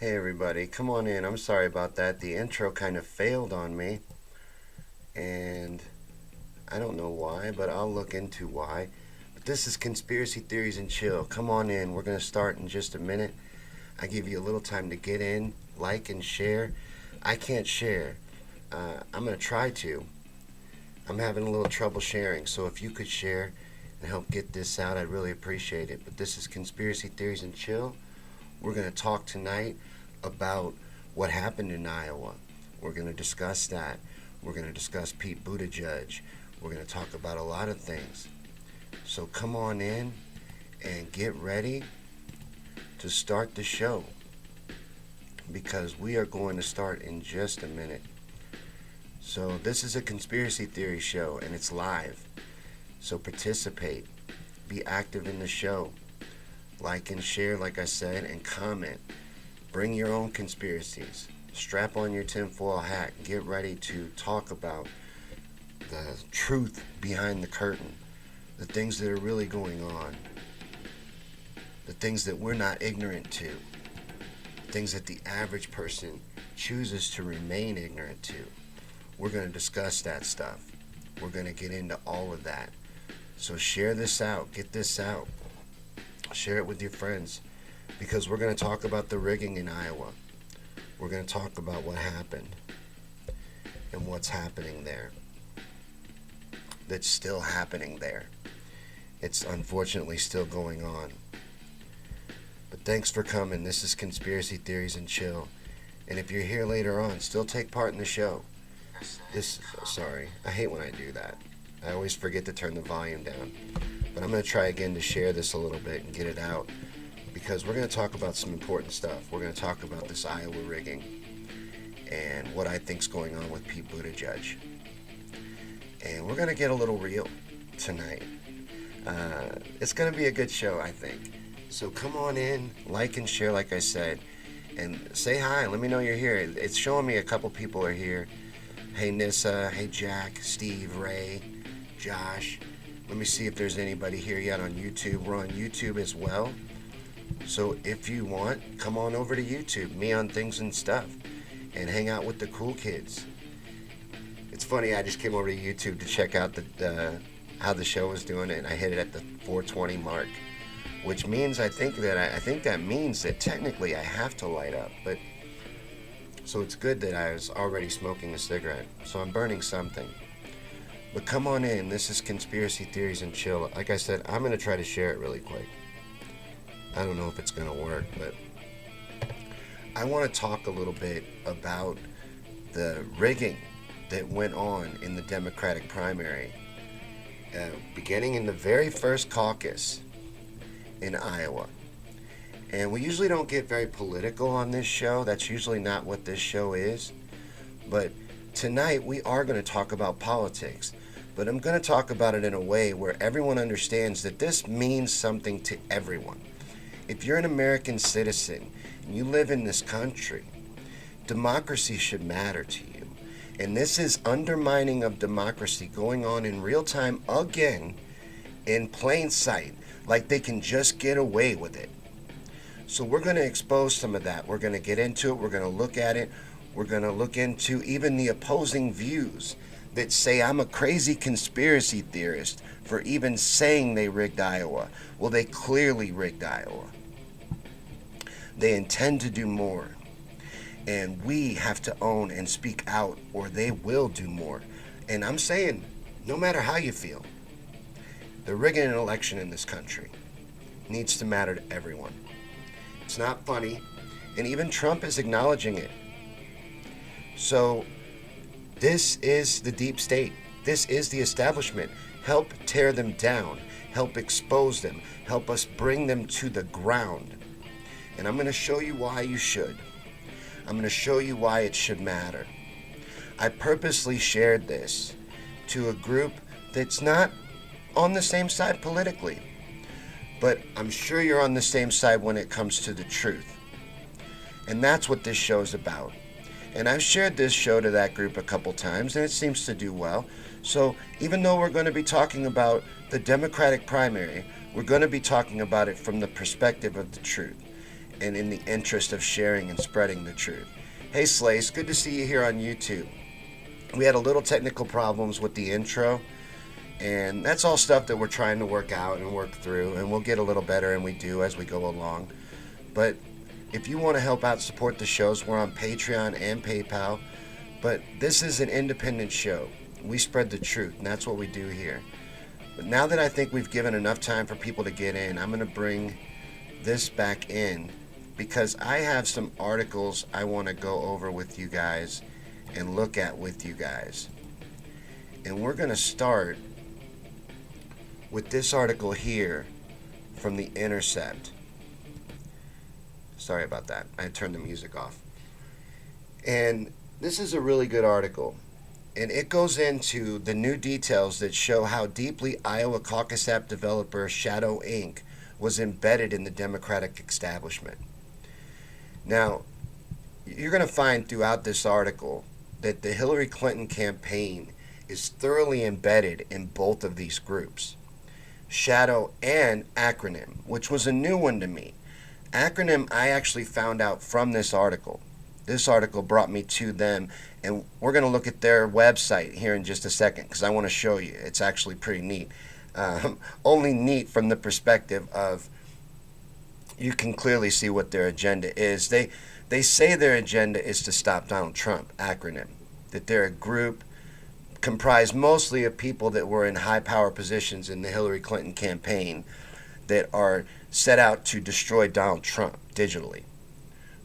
Hey everybody, come on in. I'm sorry about that. The intro kind of failed on me, and I don't know why, but I'll look into why. But this is Conspiracy Theories and Chill. Come on in. We're going to start in just a minute. I give you a little time to get in, like, and share. I can't share. I'm going to try to. I'm having a little trouble sharing, so if you could share and help get this out, I'd really appreciate it. But this is Conspiracy Theories and Chill. We're going to talk tonight about what happened in Iowa. We're going to discuss that. We're going to discuss Pete Buttigieg. We're going to talk about a lot of things. So come on in and get ready to start the show because we are going to start in just a minute. So this is a conspiracy theory show and it's live. So participate. Be active in the show. Like and share, like I said, and comment. Bring your own conspiracies. Strap on your tinfoil hat. Get ready to talk about the truth behind the curtain. The things that are really going on. The things that we're not ignorant to. Things that the average person chooses to remain ignorant to. We're going to discuss that stuff. We're going to get into all of that. So share this out. Get this out. Share it with your friends because we're going to talk about the rigging in Iowa. We're going to talk about what happened and what's happening there. That's still happening there. It's unfortunately still going on. But thanks for coming. This is Conspiracy Theories and Chill. And if you're here later on, still take part in the show. Sorry, I hate when I do that. I always forget to turn the volume down. But I'm going to try again to share this a little bit and get it out because we're going to talk about some important stuff. We're going to talk about this Iowa rigging and what I think's going on with Pete Buttigieg. And we're going to get a little real tonight. It's going to be a good show, I think. So come on in, like and share, like I said, and say hi. Let me know you're here. It's showing me a couple people are here. Hey, Nissa. Hey, Jack, Steve, Ray, Josh. Let me see if there's anybody here yet on YouTube. We're on YouTube as well. So if you want, come on over to YouTube, Me on Things and Stuff, and hang out with the cool kids. It's funny, I just came over to YouTube to check out how the show was doing, and I hit it at the 420 mark, which means I think that means that technically I have to light up, but so it's good that I was already smoking a cigarette, so I'm burning something. But come on in. This is Conspiracy Theories and Chill. Like I said, I'm going to try to share it really quick. I don't know if it's going to work, but I want to talk a little bit about the rigging that went on in the Democratic primary, beginning in the very first caucus in Iowa. And we usually don't get very political on this show. That's usually not what this show is. But tonight we are going to talk about politics. But I'm going to talk about it in a way where everyone understands that this means something to everyone. If you're an American citizen and you live in this country, democracy should matter to you. And this is undermining of democracy going on in real time again in plain sight, like they can just get away with it. So we're going to expose some of that. We're going to get into it. We're going to look at it. We're going to look into even the opposing views that say I'm a crazy conspiracy theorist for even saying they rigged Iowa. Well, they clearly rigged Iowa. They intend to do more. And we have to own and speak out or they will do more. And I'm saying, no matter how you feel, the rigging an election in this country needs to matter to everyone. It's not funny. And even Trump is acknowledging it. So this is the deep state. This is the establishment. Help tear them down. Help expose them. Help us bring them to the ground. And I'm going to show you why you should. I'm going to show you why it should matter. I purposely shared this to a group that's not on the same side politically. But I'm sure you're on the same side when it comes to the truth. And that's what this show's about. And I've shared this show to that group a couple times, and it seems to do well. So even though we're going to be talking about the Democratic primary, we're going to be talking about it from the perspective of the truth. and in the interest of sharing and spreading the truth. Hey Slace, good to see you here on YouTube. We had a little technical problems with the intro, and that's all stuff that we're trying to work out and work through, and we'll get a little better, and we do as we go along. But if you want to help out support the shows, we're on Patreon and PayPal. But this is an independent show. We spread the truth, and that's what we do here. But now that I think we've given enough time for people to get in, I'm going to bring this back in because I have some articles I want to go over with you guys and look at with you guys. And we're going to start with this article here from The Intercept. Sorry about that. I turned the music off. And this is a really good article. And it goes into the new details that show how deeply Iowa caucus app developer Shadow Inc. was embedded in the Democratic establishment. Now, you're going to find throughout this article that the Hillary Clinton campaign is thoroughly embedded in both of these groups, Shadow and Acronym, which was a new one to me. Acronym I actually found out from this article. This article brought me to them, and we're going to look at their website here in just a second because I want to show you. It's actually pretty neat. Only neat from the perspective of you can clearly see what their agenda is. They say their agenda is to stop Donald Trump, Acronym, that they're a group comprised mostly of people that were in high power positions in the Hillary Clinton campaign that are set out to destroy Donald Trump digitally.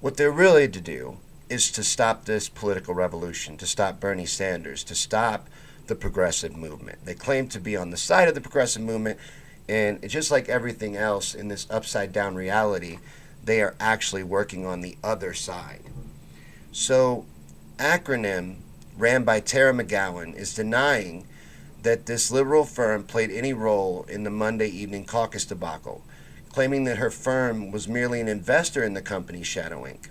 What they're really to do is to stop this political revolution, to stop Bernie Sanders, to stop the progressive movement. They claim to be on the side of the progressive movement, and just like everything else in this upside down reality, they are actually working on the other side. So, Acronym, ran by Tara McGowan, is denying that this liberal firm played any role in the Monday evening caucus debacle, claiming that her firm was merely an investor in the company Shadow Inc.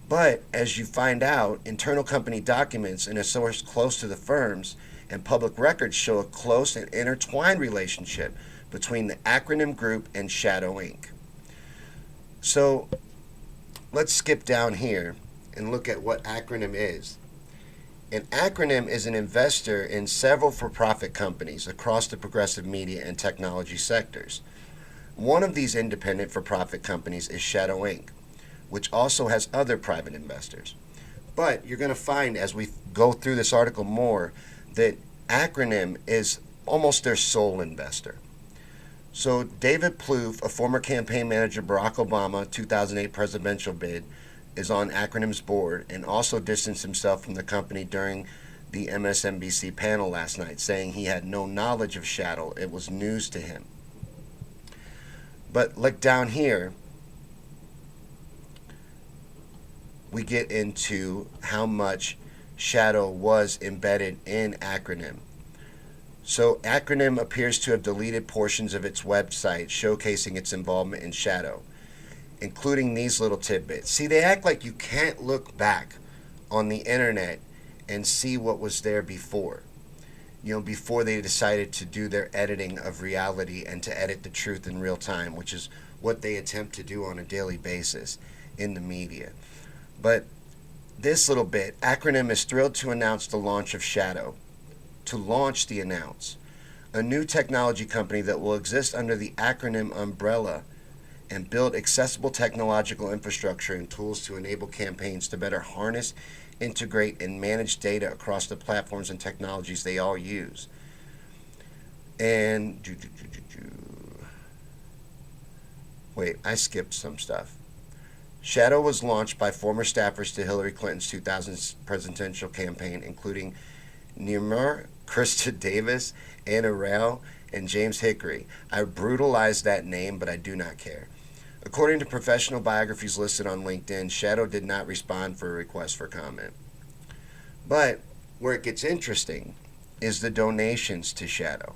But, as you find out, internal company documents and a source close to the firms and public records show a close and intertwined relationship between the Acronym Group and Shadow Inc. So, let's skip down here and look at what Acronym is. An Acronym is an investor in several for-profit companies across the progressive media and technology sectors. One of these independent for-profit companies is Shadow Inc., which also has other private investors. But you're going to find as we go through this article more that Acronym is almost their sole investor. So David Plouffe, a former campaign manager Barack Obama 2008 presidential bid, is on Acronym's board and also distanced himself from the company during the MSNBC panel last night, saying he had no knowledge of Shadow. It was news to him. But look down here, we get into how much Shadow was embedded in Acronym. So Acronym appears to have deleted portions of its website showcasing its involvement in Shadow, including these little tidbits. See, they act like you can't look back on the internet and see what was there before. Before they decided to do their editing of reality and to edit the truth in real time, which is what they attempt to do on a daily basis in the media. But this little bit, Acronym is thrilled to announce the launch of Shadow. To launch the announce, a new technology company that will exist under the Acronym umbrella and build accessible technological infrastructure and tools to enable campaigns to better harness, integrate, and manage data across the platforms and technologies they all use. And wait, I skipped some stuff. Shadow was launched by former staffers to Hillary Clinton's 2000 presidential campaign, including Niemeyer, Krista Davis, Anna Rao, and James Hickory. I brutalized that name, but I do not care. According to professional biographies listed on LinkedIn, Shadow did not respond for a request for comment. But where it gets interesting is the donations to Shadow.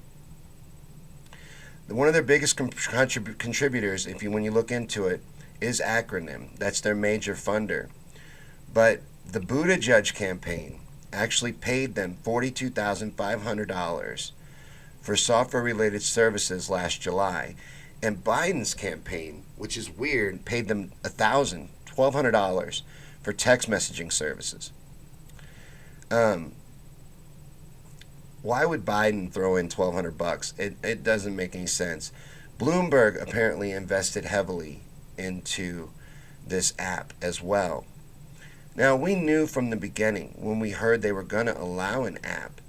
One of their biggest contributors, when you look into it, is Acronym. That's their major funder. But the Buttigieg campaign actually paid them $42,500 for software-related services last July, And Biden's campaign, which is weird, paid them $1,200 for text messaging services. Um, why would Biden throw in $1,200? It doesn't make any sense. Bloomberg apparently invested heavily into this app as well. Now, we knew from the beginning when we heard they were going to allow an app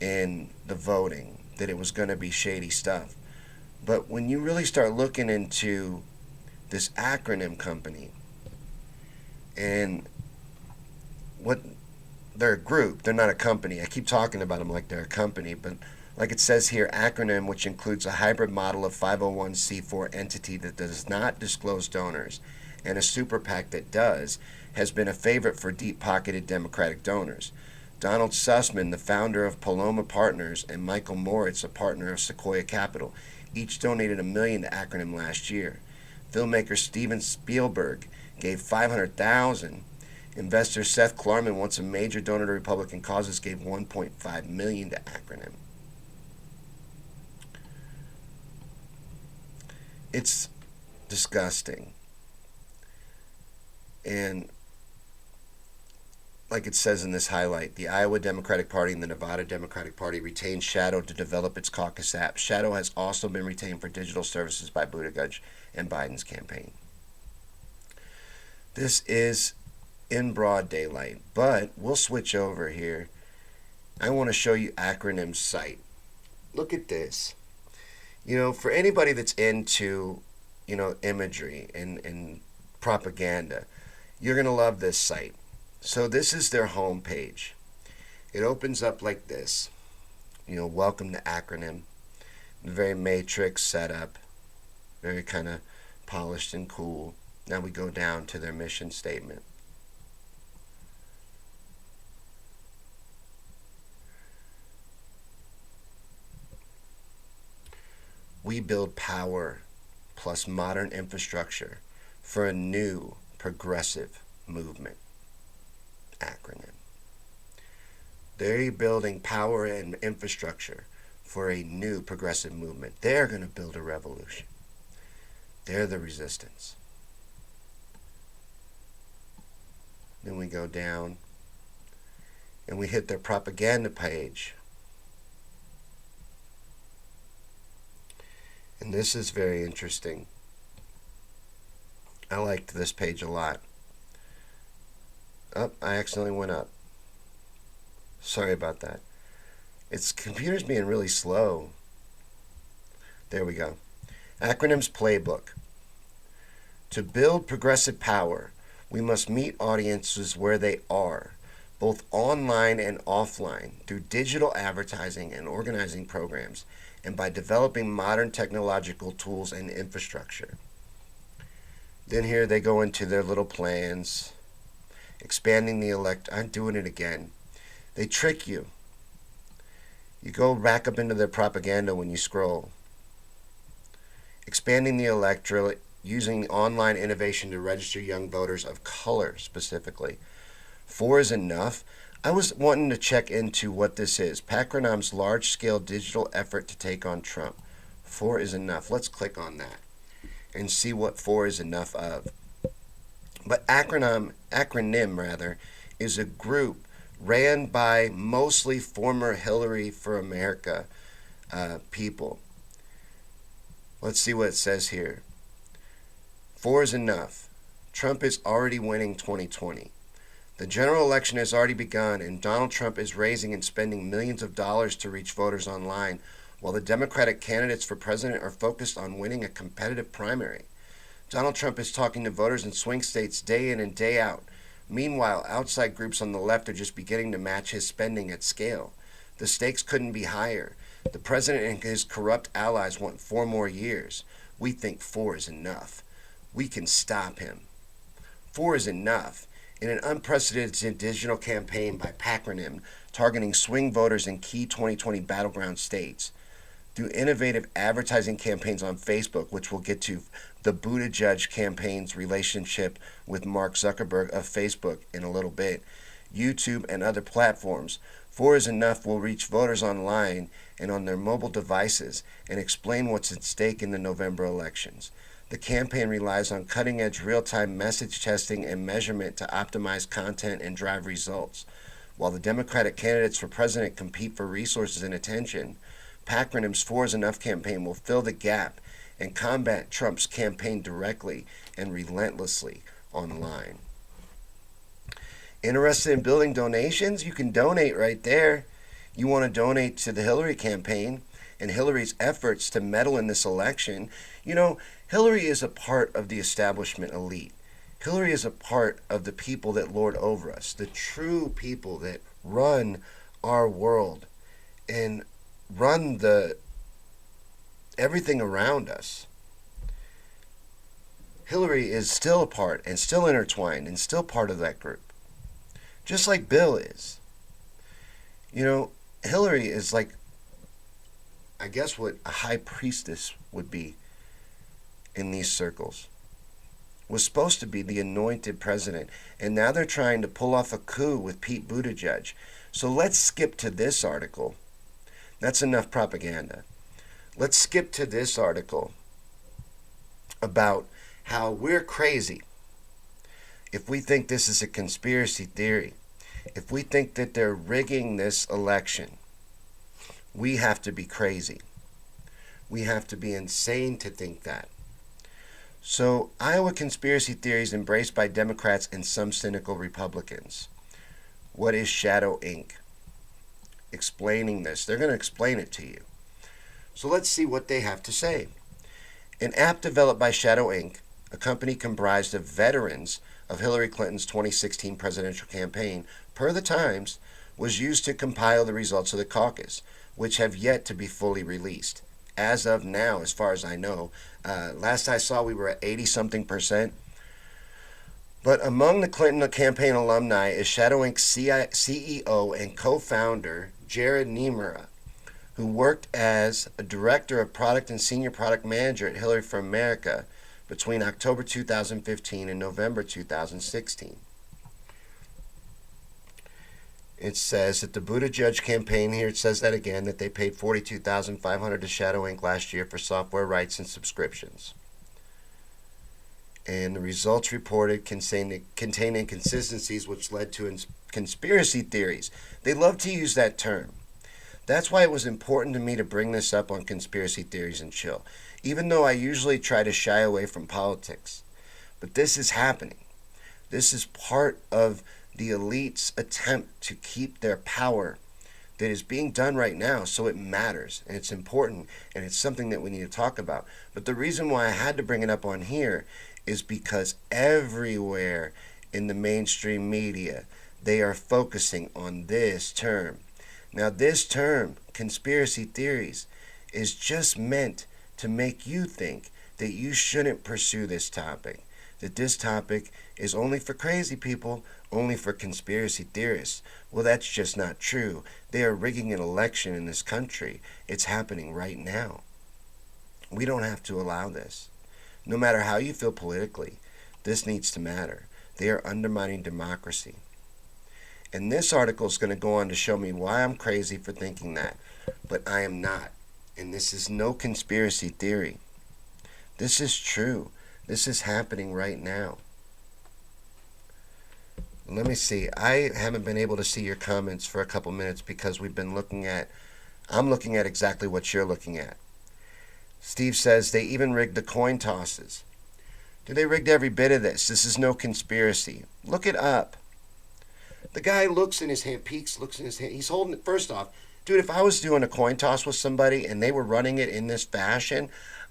in the voting that it was going to be shady stuff. But when you really start looking into this acronym company and what they're a group, they're not a company. I keep talking about them like they're a company, but like it says here, acronym, which includes a hybrid model of 501c4 entity that does not disclose donors, and a super PAC that does, has been a favorite for deep-pocketed Democratic donors. Donald Sussman, the founder of Paloma Partners, and Michael Moritz, a partner of Sequoia Capital, each donated $1 million to acronym last year. Filmmaker Steven Spielberg gave $500,000. Investor Seth Klarman, once a major donor to Republican causes, gave $1.5 million to acronym. It's disgusting. And like it says in this highlight, the Iowa Democratic Party and the Nevada Democratic Party retained Shadow to develop its caucus app. Shadow has also been retained for digital services by Buttigieg and Biden's campaign. This is in broad daylight, but we'll switch over here. I want to show you Acronym's site. Look at this. For anybody that's into, imagery and propaganda, you're going to love this site. So this is their homepage. It opens up like this. Welcome to Acronym. Very matrix setup. Very kind of polished and cool. Now we go down to their mission statement. We build power plus modern infrastructure for a new progressive movement. Acronym. They're building power and infrastructure for a new progressive movement. They're going to build a revolution. They're the resistance. Then we go down and we hit their propaganda page. And this is very interesting. I liked this page a lot. Oh, I accidentally went up. Sorry about that. It's computer's being really slow. There we go. Acronym's playbook. To build progressive power, we must meet audiences where they are, both online and offline, through digital advertising and organizing programs, and by developing modern technological tools and infrastructure. Then here they go into their little plans. Expanding the I'm doing it again. They trick you. You go back up into their propaganda when you scroll. Expanding the electorate, using online innovation to register young voters of color specifically. 4 is enough. I was wanting to check into what this is. Pacronym's large-scale digital effort to take on Trump. 4 is enough. Let's click on that and see what 4 is enough of. But acronym is a group ran by mostly former Hillary for America people. Let's see what it says here. 4 is enough. Trump is already winning 2020. The general election has already begun, and Donald Trump is raising and spending millions of dollars to reach voters online, while the Democratic candidates for president are focused on winning a competitive primary. Donald Trump is talking to voters in swing states day in and day out. Meanwhile, outside groups on the left are just beginning to match his spending at scale. The stakes couldn't be higher. The president and his corrupt allies want 4 more years. We think 4 is enough. We can stop him. 4 is enough. In an unprecedented digital campaign by Pacronym targeting swing voters in key 2020 battleground states, through innovative advertising campaigns on Facebook, which we'll get to, the Buttigieg campaign's relationship with Mark Zuckerberg of Facebook in a little bit, YouTube and other platforms, 4 is enough will reach voters online and on their mobile devices and explain what's at stake in the November elections. The campaign relies on cutting-edge real-time message testing and measurement to optimize content and drive results. While the Democratic candidates for president compete for resources and attention, Pacronim's 4 is Enough campaign will fill the gap and combat Trump's campaign directly and relentlessly online. Interested in building donations? You can donate right there. You want to donate to the Hillary campaign and Hillary's efforts to meddle in this election. You know, Hillary is a part of the establishment elite. Hillary is a part of the people that lord over us, the true people that run our world and run everything around us. Hillary is still a part and still intertwined and still part of that group. Just like Bill is. You know, Hillary is like, I guess, what a high priestess would be in these circles. Was supposed to be the anointed president, and now they're trying to pull off a coup with Pete Buttigieg. So let's skip to this article. That's enough propaganda. Let's skip to this article about how we're crazy if we think this is a conspiracy theory. If we think that they're rigging this election, we have to be crazy. We have to be insane to think that. So, Iowa conspiracy theories embraced by Democrats and some cynical Republicans. What is Shadow Inc? Explaining this. They're going to explain it to you. So let's see what they have to say. An app developed by Shadow Inc., a company comprised of veterans of Hillary Clinton's 2016 presidential campaign, per the Times, was used to compile the results of the caucus, which have yet to be fully released. As of now, as far as I know, last I saw we were at 80-something%. But among the Clinton campaign alumni is Shadow Inc. CEO and co-founder Jared Niemera, who worked as a director of product and senior product manager at Hillary for America between October 2015 and November 2016. It says that the Buttigieg campaign, here it says that again, that they paid $42,500 to Shadow Inc. last year for software rights and subscriptions. And the results reported contain inconsistencies which led to conspiracy theories. They love to use that term. That's why it was important to me to bring this up on Conspiracy Theories and Chill, even though I usually try to shy away from politics. But this is happening. This is part of the elite's attempt to keep their power that is being done right now, so it matters, and it's important, and it's something that we need to talk about. But the reason why I had to bring it up on here is because everywhere in the mainstream media, they are focusing on this term. Now, this term, conspiracy theories, is just meant to make you think that you shouldn't pursue this topic, that this topic is only for crazy people, only for conspiracy theorists. Well, that's just not true. They are rigging an election in this country. It's happening right now. We don't have to allow this. No matter how you feel politically, this needs to matter. They are undermining democracy. And this article is going to go on to show me why I'm crazy for thinking that. But I am not. And this is no conspiracy theory. This is true. This is happening right now. Let me see. I haven't been able to see your comments for a couple minutes because I'm looking at exactly what you're looking at. Steve says they even rigged the coin tosses. They rigged every bit of this. This is no conspiracy. Look it up. The guy looks in his hand, peeks, looks in his hand. He's holding it. First off, dude, if I was doing a coin toss with somebody and they were running it in this fashion,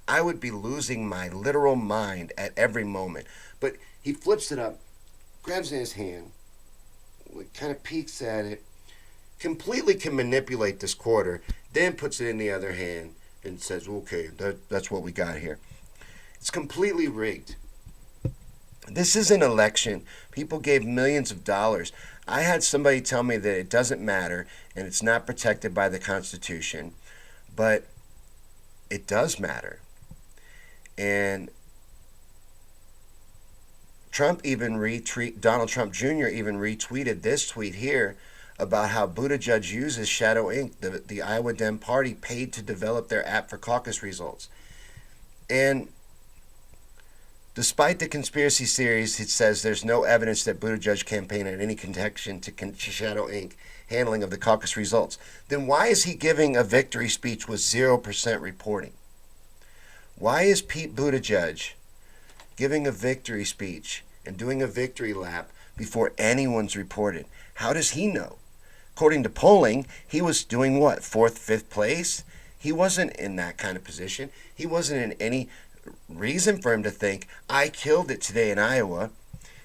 I would be losing my literal mind at every moment. But he flips it up, grabs it in his hand, kind of peeks at it, completely can manipulate this quarter, then puts it in the other hand and says, okay, that's what we got here. It's completely rigged. This is an election. People gave millions of dollars. I had somebody tell me that it doesn't matter and it's not protected by the Constitution, but it does matter. And Donald Trump Jr. even retweeted this tweet here about how Buttigieg uses Shadow Inc., the Iowa Dem Party, paid to develop their app for caucus results. And despite the conspiracy theories, it says there's no evidence that Buttigieg campaigned had any connection to Shadow Inc. handling of the caucus results. Then why is he giving a victory speech with 0% reporting? Why is Pete Buttigieg giving a victory speech and doing a victory lap before anyone's reported? How does he know? According to polling, he was doing what? 4th, 5th place? He wasn't in that kind of position. He wasn't in any reason for him to think, I killed it today in Iowa.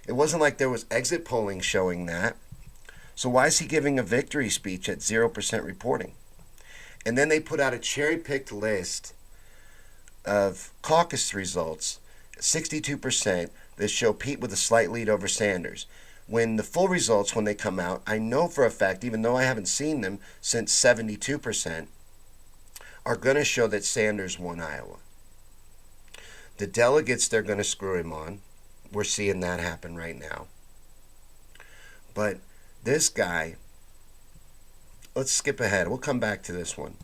It wasn't like there was exit polling showing that. So why is he giving a victory speech at 0% reporting? And then they put out a cherry-picked list of caucus results, 62%, that show Pete with a slight lead over Sanders. When the full results, when they come out, I know for a fact, even though I haven't seen them since 72%, are going to show that Sanders won Iowa. The delegates they're going to screw him on. We're seeing that happen right now. But this guy, let's skip ahead. We'll come back to this one.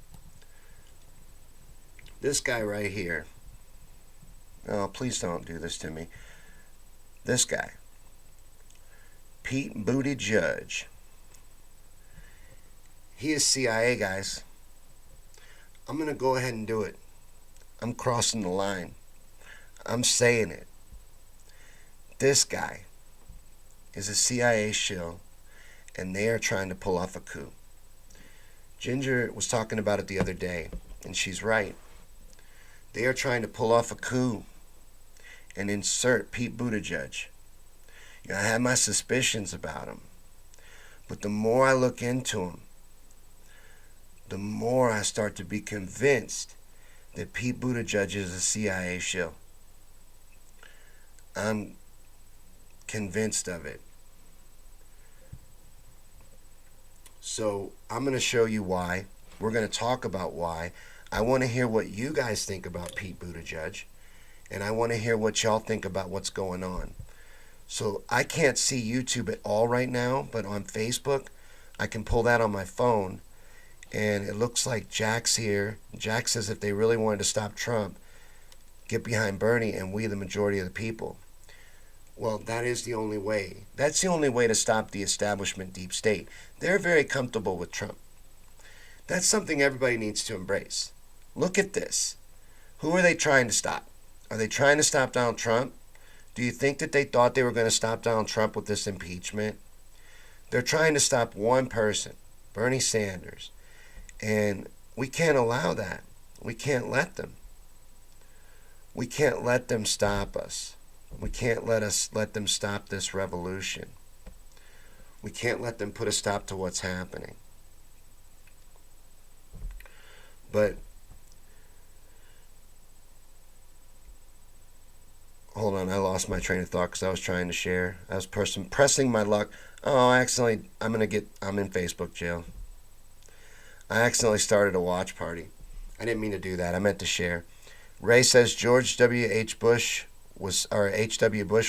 This guy right here. Oh, please don't do this to me. This guy, Pete Buttigieg. He is CIA, guys. I'm going to go ahead and do it. I'm crossing the line. I'm saying it. This guy is a CIA shill, and they are trying to pull off a coup. Ginger was talking about it the other day, and she's right. They are trying to pull off a coup and insert Pete Buttigieg. I have my suspicions about him, but the more I look into him, the more I start to be convinced that Pete Buttigieg is a CIA shill. I'm convinced of it. So I'm going to show you why. We're going to talk about why. I want to hear what you guys think about Pete Buttigieg, and I want to hear what y'all think about what's going on. So I can't see YouTube at all right now, but on Facebook, I can pull that on my phone, and it looks like Jack's here. Jack says if they really wanted to stop Trump, get behind Bernie and we the majority of the people. Well, that is the only way. That's the only way to stop the establishment deep state. They're very comfortable with Trump. That's something everybody needs to embrace. Look at this. Who are they trying to stop? Are they trying to stop Donald Trump? Do you think that they thought they were going to stop Donald Trump with this impeachment? They're trying to stop one person, Bernie Sanders. And we can't allow that. We can't let them. We can't let them stop us. We can't let them stop this revolution. We can't let them put a stop to what's happening. But hold on, I lost my train of thought because I was trying to share. I was pressing my luck. Oh, I'm in Facebook jail. I accidentally started a watch party. I didn't mean to do that. I meant to share. Ray says George H.W. Bush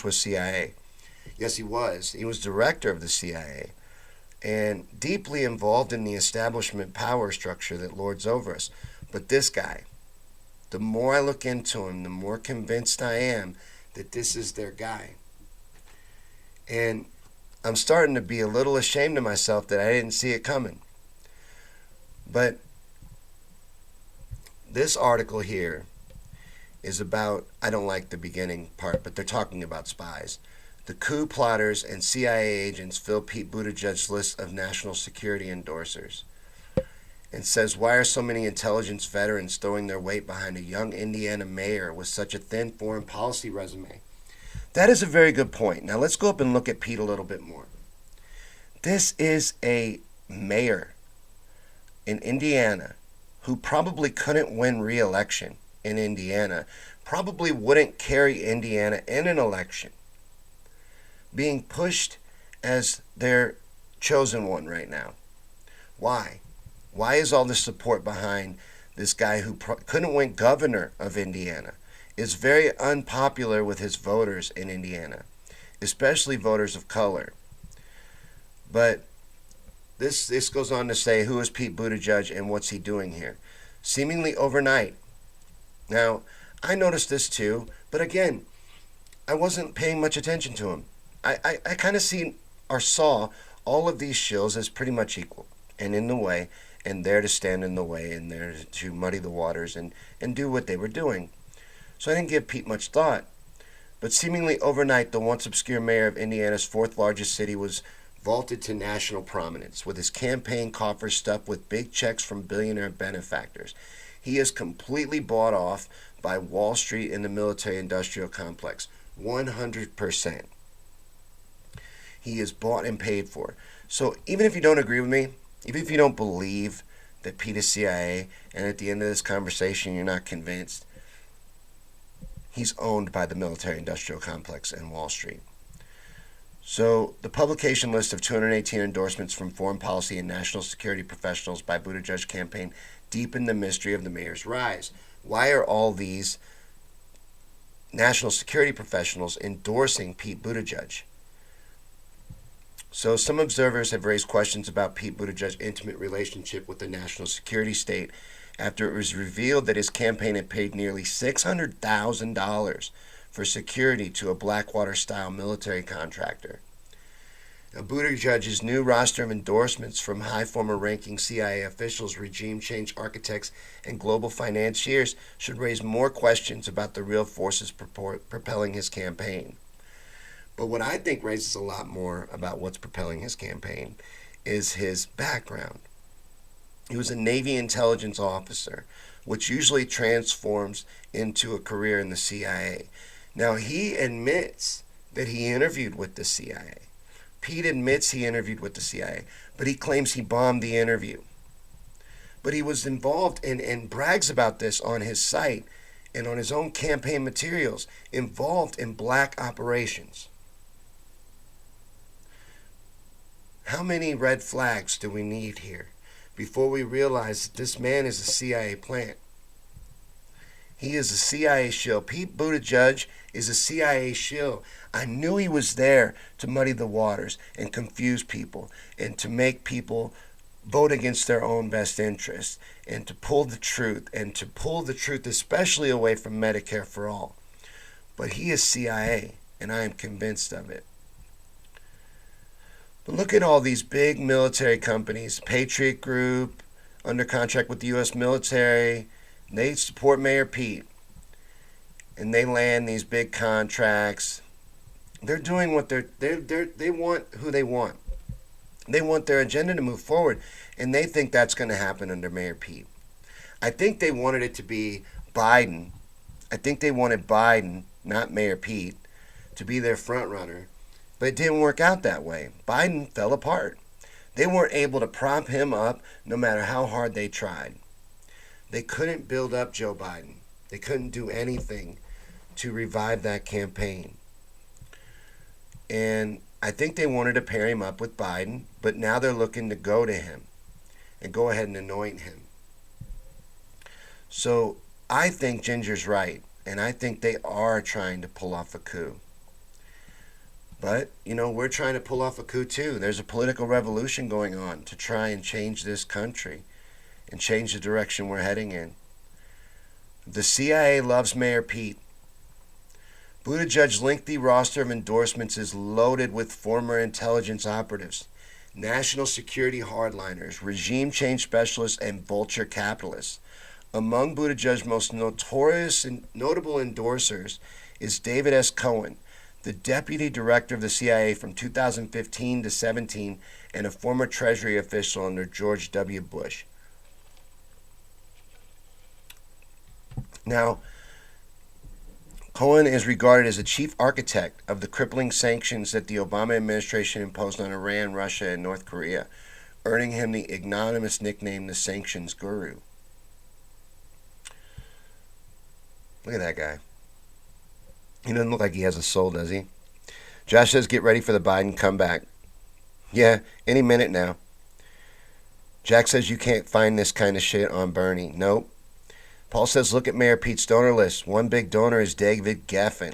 was CIA. Yes, he was. He was director of the CIA and deeply involved in the establishment power structure that lords over us. But this guy, the more I look into him, the more convinced I am that this is their guy. And I'm starting to be a little ashamed of myself that I didn't see it coming. But this article here is about, I don't like the beginning part, but they're talking about spies. The coup plotters and CIA agents fill Pete Buttigieg's list of national security endorsers. And says, why are so many intelligence veterans throwing their weight behind a young Indiana mayor with such a thin foreign policy resume? That is a very good point. Now let's go up and look at Pete a little bit more. This is a mayor in Indiana who probably couldn't win re-election in Indiana, probably wouldn't carry Indiana in an election, being pushed as their chosen one right now. Why? Why is all this support behind this guy who couldn't win governor of Indiana, is very unpopular with his voters in Indiana, especially voters of color? But This goes on to say, who is Pete Buttigieg and what's he doing here? Seemingly overnight. Now, I noticed this too, but again, I wasn't paying much attention to him. I kind of see or saw all of these shills as pretty much equal and in the way and there to stand in the way and there to muddy the waters and do what they were doing. So I didn't give Pete much thought. But seemingly overnight, the once obscure mayor of Indiana's fourth largest city was vaulted to national prominence with his campaign coffers stuffed with big checks from billionaire benefactors. He is completely bought off by Wall Street and the military industrial complex. 100%. He is bought and paid for. So even if you don't agree with me, even if you don't believe that Pete is CIA, and at the end of this conversation you're not convinced, he's owned by the military industrial complex and Wall Street. So the publication list of 218 endorsements from foreign policy and national security professionals by Buttigieg's campaign deepened the mystery of the mayor's rise. Why are all these national security professionals endorsing Pete Buttigieg? So some observers have raised questions about Pete Buttigieg's intimate relationship with the national security state after it was revealed that his campaign had paid nearly $600,000 for security to a Blackwater-style military contractor. Now, Buttigieg's new roster of endorsements from high former-ranking CIA officials, regime change architects, and global financiers should raise more questions about the real forces propelling his campaign. But what I think raises a lot more about what's propelling his campaign is his background. He was a Navy intelligence officer, which usually transforms into a career in the CIA. Now, he admits that he interviewed with the CIA. Pete admits he interviewed with the CIA, but he claims he bombed the interview. But he was involved and brags about this on his site and on his own campaign materials, involved in black operations. How many red flags do we need here before we realize that this man is a CIA plant? He is a CIA shill. Pete Buttigieg is a CIA shill. I knew he was there to muddy the waters and confuse people and to make people vote against their own best interests and to pull the truth especially away from Medicare for all. But he is CIA, and I am convinced of it. But look at all these big military companies, Patriot Group, under contract with the U.S. military. They support Mayor Pete, and they land these big contracts. They're doing what they want who they want. They want their agenda to move forward, and they think that's going to happen under Mayor Pete. I think they wanted it to be Biden. I think they wanted Biden, not Mayor Pete, to be their front runner. But it didn't work out that way. Biden fell apart. They weren't able to prop him up no matter how hard they tried. They couldn't build up Joe Biden. They couldn't do anything to revive that campaign. And I think they wanted to pair him up with Biden, but now they're looking to go to him and go ahead and anoint him. So I think Ginger's right, and I think they are trying to pull off a coup. But, we're trying to pull off a coup too. There's a political revolution going on to try and change this country and change the direction we're heading in. The CIA loves Mayor Pete. Buttigieg's lengthy roster of endorsements is loaded with former intelligence operatives, national security hardliners, regime change specialists, and vulture capitalists. Among Buttigieg's most notorious and notable endorsers is David S. Cohen, the deputy director of the CIA from 2015 to 17 and a former Treasury official under George W. Bush. Now, Cohen is regarded as the chief architect of the crippling sanctions that the Obama administration imposed on Iran, Russia, and North Korea, earning him the ignominious nickname the Sanctions Guru. Look at that guy. He doesn't look like he has a soul, does he? Josh says get ready for the Biden comeback. Yeah, any minute now. Jack says you can't find this kind of shit on Bernie. Nope. Paul says look at Mayor Pete's donor list. One big donor is David Geffen.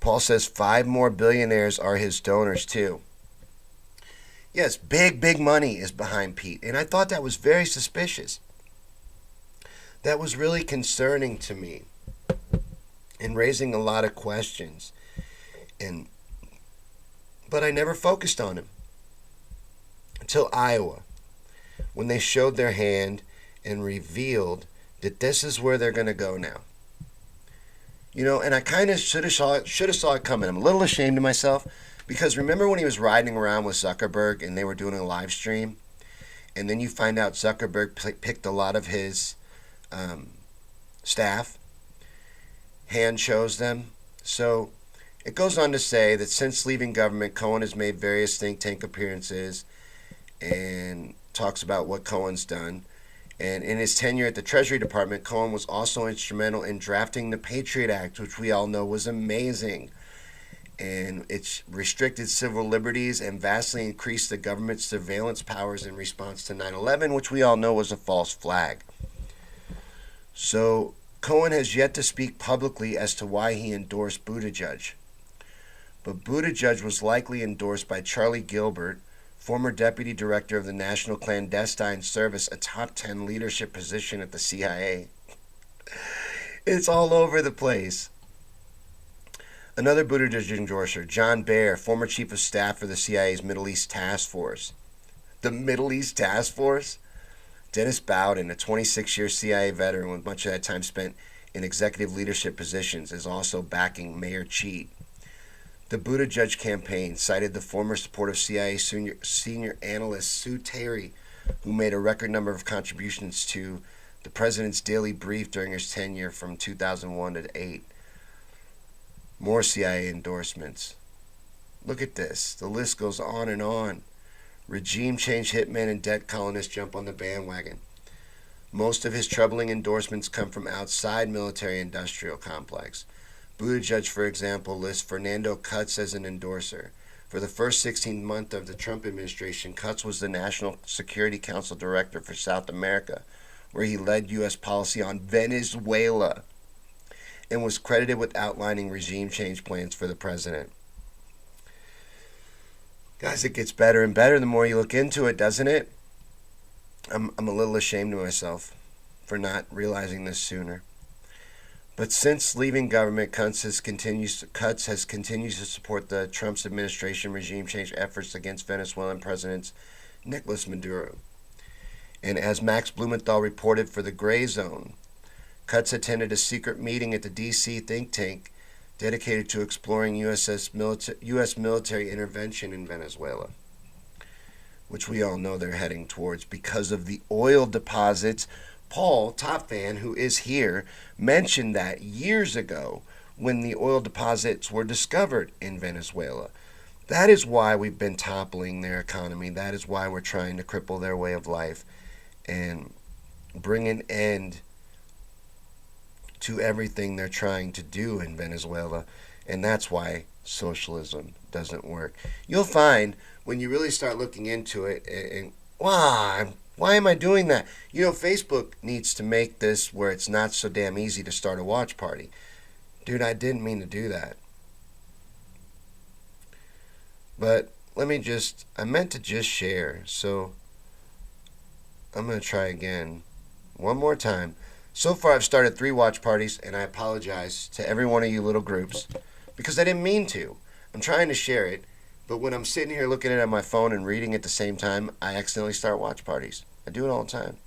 Paul says 5 more billionaires are his donors too. Yes, big money is behind Pete. And I thought that was very suspicious. That was really concerning to me and raising a lot of questions. And but I never focused on him until Iowa, when they showed their hand and revealed that this is where they're going to go now. And I kind of should have saw it coming. I'm a little ashamed of myself because remember when he was riding around with Zuckerberg and they were doing a live stream, and then you find out Zuckerberg picked a lot of his staff, hand chose them. So it goes on to say that since leaving government, Cohen has made various think tank appearances and talks about what Cohen's done. And in his tenure at the Treasury Department, Cohen was also instrumental in drafting the Patriot Act, which we all know was amazing. And it's restricted civil liberties and vastly increased the government's surveillance powers in response to 9/11, which we all know was a false flag. So Cohen has yet to speak publicly as to why he endorsed Buttigieg. But Buttigieg was likely endorsed by Charlie Gilbert, former deputy director of the National Clandestine Service, a top 10 leadership position at the CIA. It's all over the place. Another Buttigieg endorser, John Baer, former chief of staff for the CIA's Middle East Task Force. The Middle East Task Force? Dennis Bowden, a 26-year CIA veteran with much of that time spent in executive leadership positions, is also backing Mayor Cheat. The Buttigieg campaign cited the former support of CIA senior analyst Sue Terry, who made a record number of contributions to the president's daily brief during his tenure from 2001 to 2008. More CIA endorsements. Look at this. The list goes on and on. Regime change hitmen and debt colonists jump on the bandwagon. Most of his troubling endorsements come from outside military-industrial complex. Buttigieg, for example, lists Fernando Cutts as an endorser. For the first 16 months of the Trump administration, Cutts was the National Security Council Director for South America, where he led U.S. policy on Venezuela and was credited with outlining regime change plans for the president. Guys, it gets better and better the more you look into it, doesn't it? I'm a little ashamed of myself for not realizing this sooner. But since leaving government, Cutts has continued to support the Trump's administration regime change efforts against Venezuelan President Nicolas Maduro. And as Max Blumenthal reported for the Gray Zone, Cutts attended a secret meeting at the D.C. think tank dedicated to exploring U.S. military intervention in Venezuela, which we all know they're heading towards because of the oil deposits. Paul, Top Fan, who is here, mentioned that years ago when the oil deposits were discovered in Venezuela. That is why we've been toppling their economy. That is why we're trying to cripple their way of life and bring an end to everything they're trying to do in Venezuela. And that's why socialism doesn't work. You'll find when you really start looking into it, and why am I doing that? Facebook needs to make this where it's not so damn easy to start a watch party. Dude, I didn't mean to do that. But I meant to just share. So I'm going to try again. One more time. So far I've started 3 watch parties, and I apologize to every one of you little groups because I didn't mean to. I'm trying to share it. But when I'm sitting here looking at it on my phone and reading at the same time, I accidentally start watch parties. I do it all the time.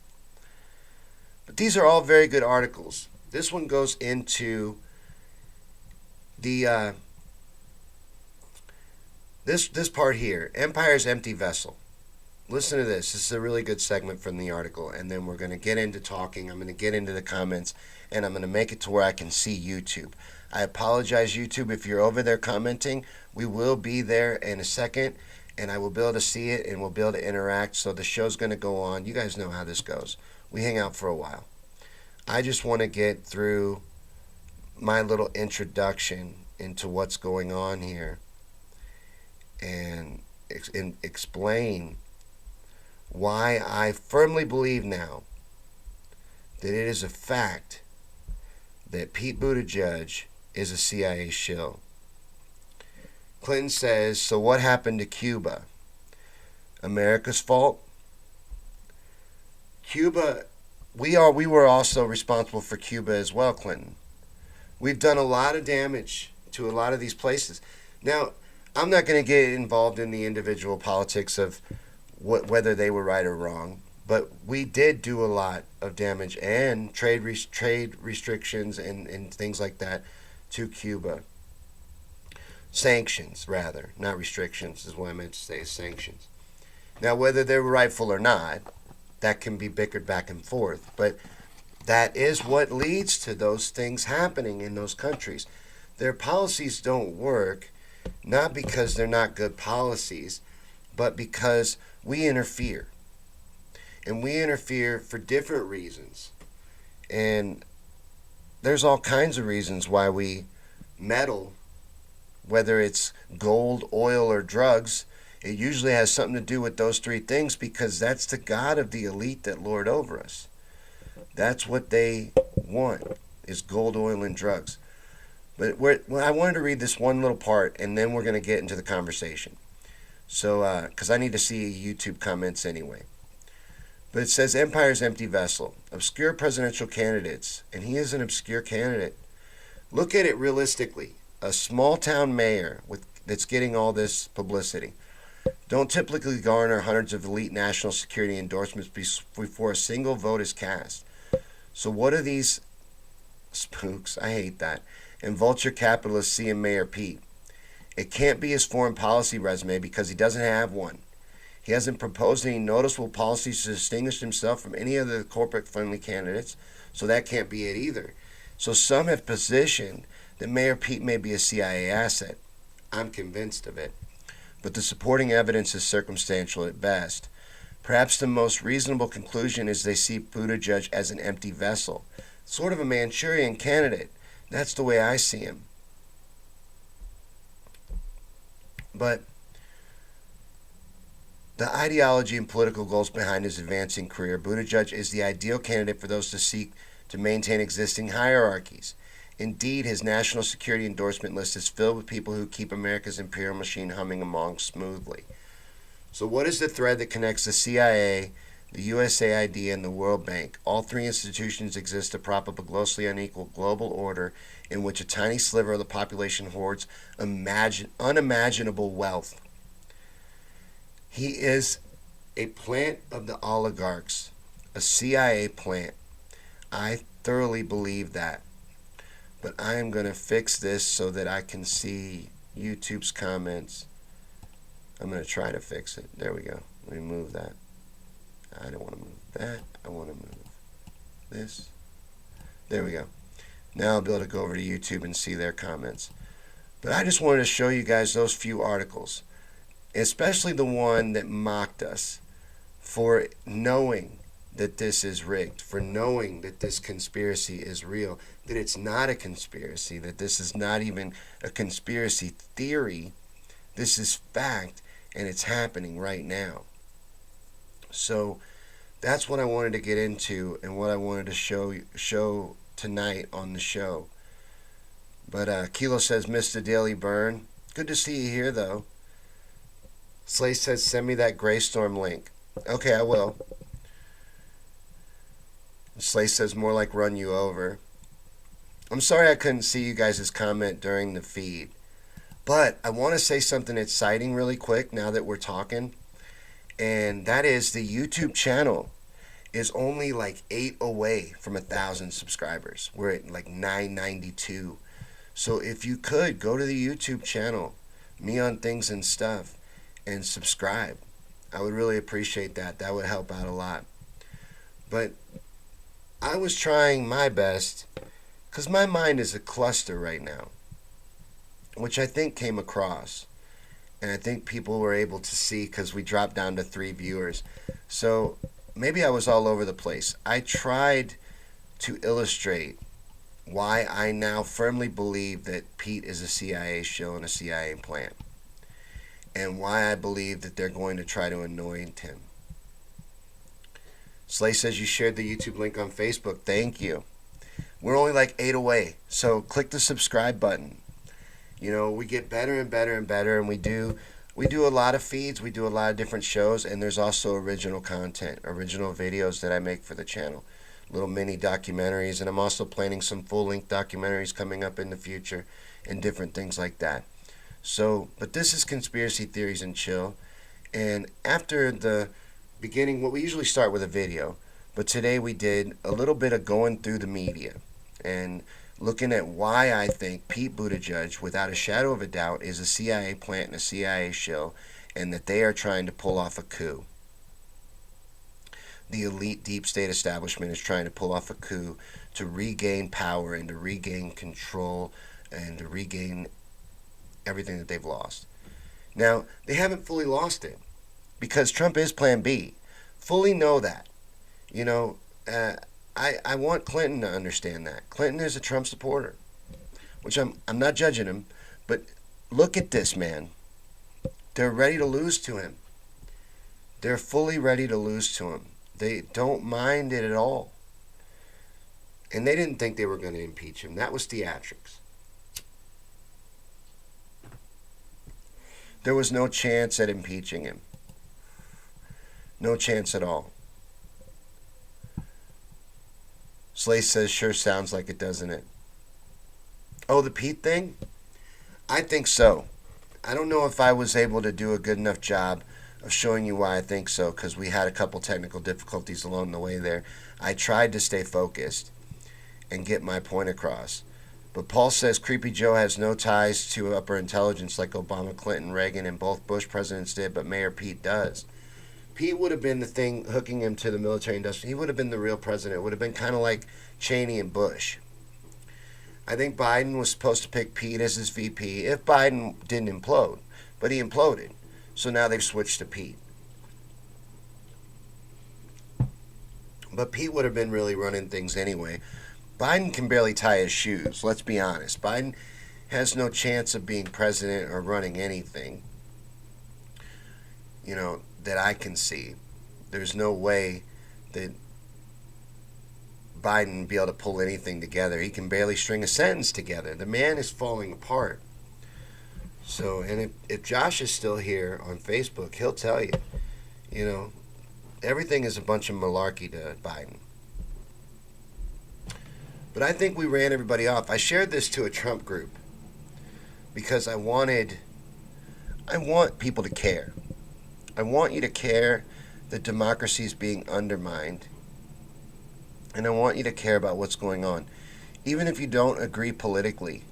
But these are all very good articles. This one goes into the this part here, Empire's Empty Vessel. Listen to this. This is a really good segment from the article, and then we're going to get into talking. I'm going to get into the comments, and I'm going to make it to where I can see YouTube. I apologize, YouTube, if you're over there commenting. We will be there in a second, and I will be able to see it, and we'll be able to interact. So the show's going to go on. You guys know how this goes. We hang out for a while. I just want to get through my little introduction into what's going on here and explain why I firmly believe now that it is a fact that Pete Buttigieg is a CIA shill. Clinton says, so what happened to Cuba? America's fault. Cuba, we were also responsible for Cuba as well, Clinton. We've done a lot of damage to a lot of these places. Now, I'm not going to get involved in the individual politics of whether they were right or wrong, but we did do a lot of damage and trade restrictions and things like that to Cuba. Sanctions, rather, not restrictions, is what I meant to say, sanctions. Now, whether they were rightful or not, that can be bickered back and forth, but that is what leads to those things happening in those countries. Their policies don't work, not because they're not good policies, but because we interfere. And we interfere for different reasons. And there's all kinds of reasons why we meddle, whether it's gold, oil, or drugs. It usually has something to do with those three things because that's the God of the elite that lord over us. That's what they want, is gold, oil, and drugs. But I wanted to read this one little part, and then we're going to get into the conversation. So, because I need to see YouTube comments anyway. But it says, Empire's empty vessel. Obscure presidential candidates. And he is an obscure candidate. Look at it realistically. A small town mayor that's getting all this publicity don't typically garner hundreds of elite national security endorsements before a single vote is cast. So what do these spooks, I hate that, and vulture capitalists see in Mayor Pete? It can't be his foreign policy resume because he doesn't have one. He hasn't proposed any noticeable policies to distinguish himself from any of the corporate-friendly candidates, so that can't be it either. So some have positioned that Mayor Pete may be a CIA asset. I'm convinced of it. But the supporting evidence is circumstantial at best. Perhaps the most reasonable conclusion is they see Buttigieg as an empty vessel, sort of a Manchurian candidate. That's the way I see him. But the ideology and political goals behind his advancing career, Buttigieg is the ideal candidate for those to seek to maintain existing hierarchies. Indeed, his national security endorsement list is filled with people who keep America's imperial machine humming along smoothly. So what is the thread that connects the CIA, the USAID, and the World Bank? All three institutions exist to prop up a grossly unequal global order in which a tiny sliver of the population hoards unimaginable wealth. He is a plant of the oligarchs, a CIA plant. I thoroughly believe that. But I am going to fix this so that I can see YouTube's comments. I'm going to try to fix it. There we go. Let me move that. I don't want to move that. I want to move this. There we go. Now I'll be able to go over to YouTube and see their comments. But I just wanted to show you guys those few articles, especially the one that mocked us for knowing that this is rigged, for knowing that this conspiracy is real, that it's not a conspiracy, that this is not even a conspiracy theory. This is fact, and it's happening right now. So that's what I wanted to get into and what I wanted to show tonight on the show. But Kilo says, Mr. Daily Burn, good to see you here, though. Slay says, send me that Greystorm link. Okay, I will. Slay says, more like run you over. I'm sorry I couldn't see you guys' comment during the feed. But I want to say something exciting really quick now that we're talking. And that is the YouTube channel is only like 8 away from 1,000 subscribers. We're at like 992. So if you could, go to the YouTube channel, Me on Things and Stuff, and subscribe. I would really appreciate that. That would help out a lot. But I was trying my best because my mind is a cluster right now, which I think came across. And I think people were able to see because we dropped down to 3 viewers. So maybe I was all over the place. I tried to illustrate why I now firmly believe that Pete is a CIA show and a CIA plant. And why I believe that they're going to try to anoint him. Slay says you shared the YouTube link on Facebook. Thank you. We're only like 8 away. So click the subscribe button. You know, we get better and better and better, and we do We do a lot of feeds, we do a lot of different shows, and there's also original content, original videos that I make for the channel. Little mini documentaries, and I'm also planning some full-length documentaries coming up in the future and different things like that. So, but this is Conspiracy Theories and Chill. And after the beginning, well, we usually start with a video, but today we did a little bit of going through the media and looking at why I think Pete Buttigieg, without a shadow of a doubt, is a CIA plant and a CIA shill, and that they are trying to pull off a coup. The elite deep state establishment is trying to pull off a coup to regain power and to regain control and to regain everything that they've lost. Now, they haven't fully lost it because Trump is Plan B. Fully know that. You know, I want Clinton to understand that. Clinton is a Trump supporter, which I'm not judging him, but look at this man. They're ready to lose to him. They're fully ready to lose to him. They don't mind it at all. And they didn't think they were going to impeach him. That was theatrics. There was no chance at impeaching him. No chance at all. Slay says, sure sounds like it, doesn't it? Oh, the Pete thing? I think so. I don't know if I was able to do a good enough job of showing you why I think so, because we had a couple technical difficulties along the way there. I tried to stay focused and get my point across. But Paul says Creepy Joe has no ties to upper intelligence like Obama, Clinton, Reagan, and both Bush presidents did, but Mayor Pete does. Pete would have been the thing hooking him to the military industrial. He would have been the real president. It would have been kind of like Cheney and Bush. I think Biden was supposed to pick Pete as his VP if Biden didn't implode. But he imploded. So now they've switched to Pete. But Pete would have been really running things anyway. Biden can barely tie his shoes. Let's be honest. Biden has no chance of being president or running anything. You know, that I can see. There's no way that Biden would be able to pull anything together. He can barely string a sentence together. The man is falling apart. So, and if Josh is still here on Facebook, he'll tell you, you know, everything is a bunch of malarkey to Biden. But I think we ran everybody off. I shared this to a Trump group because I want people to care. I want you to care that democracy is being undermined. And I want you to care about what's going on. Even if you don't agree politically.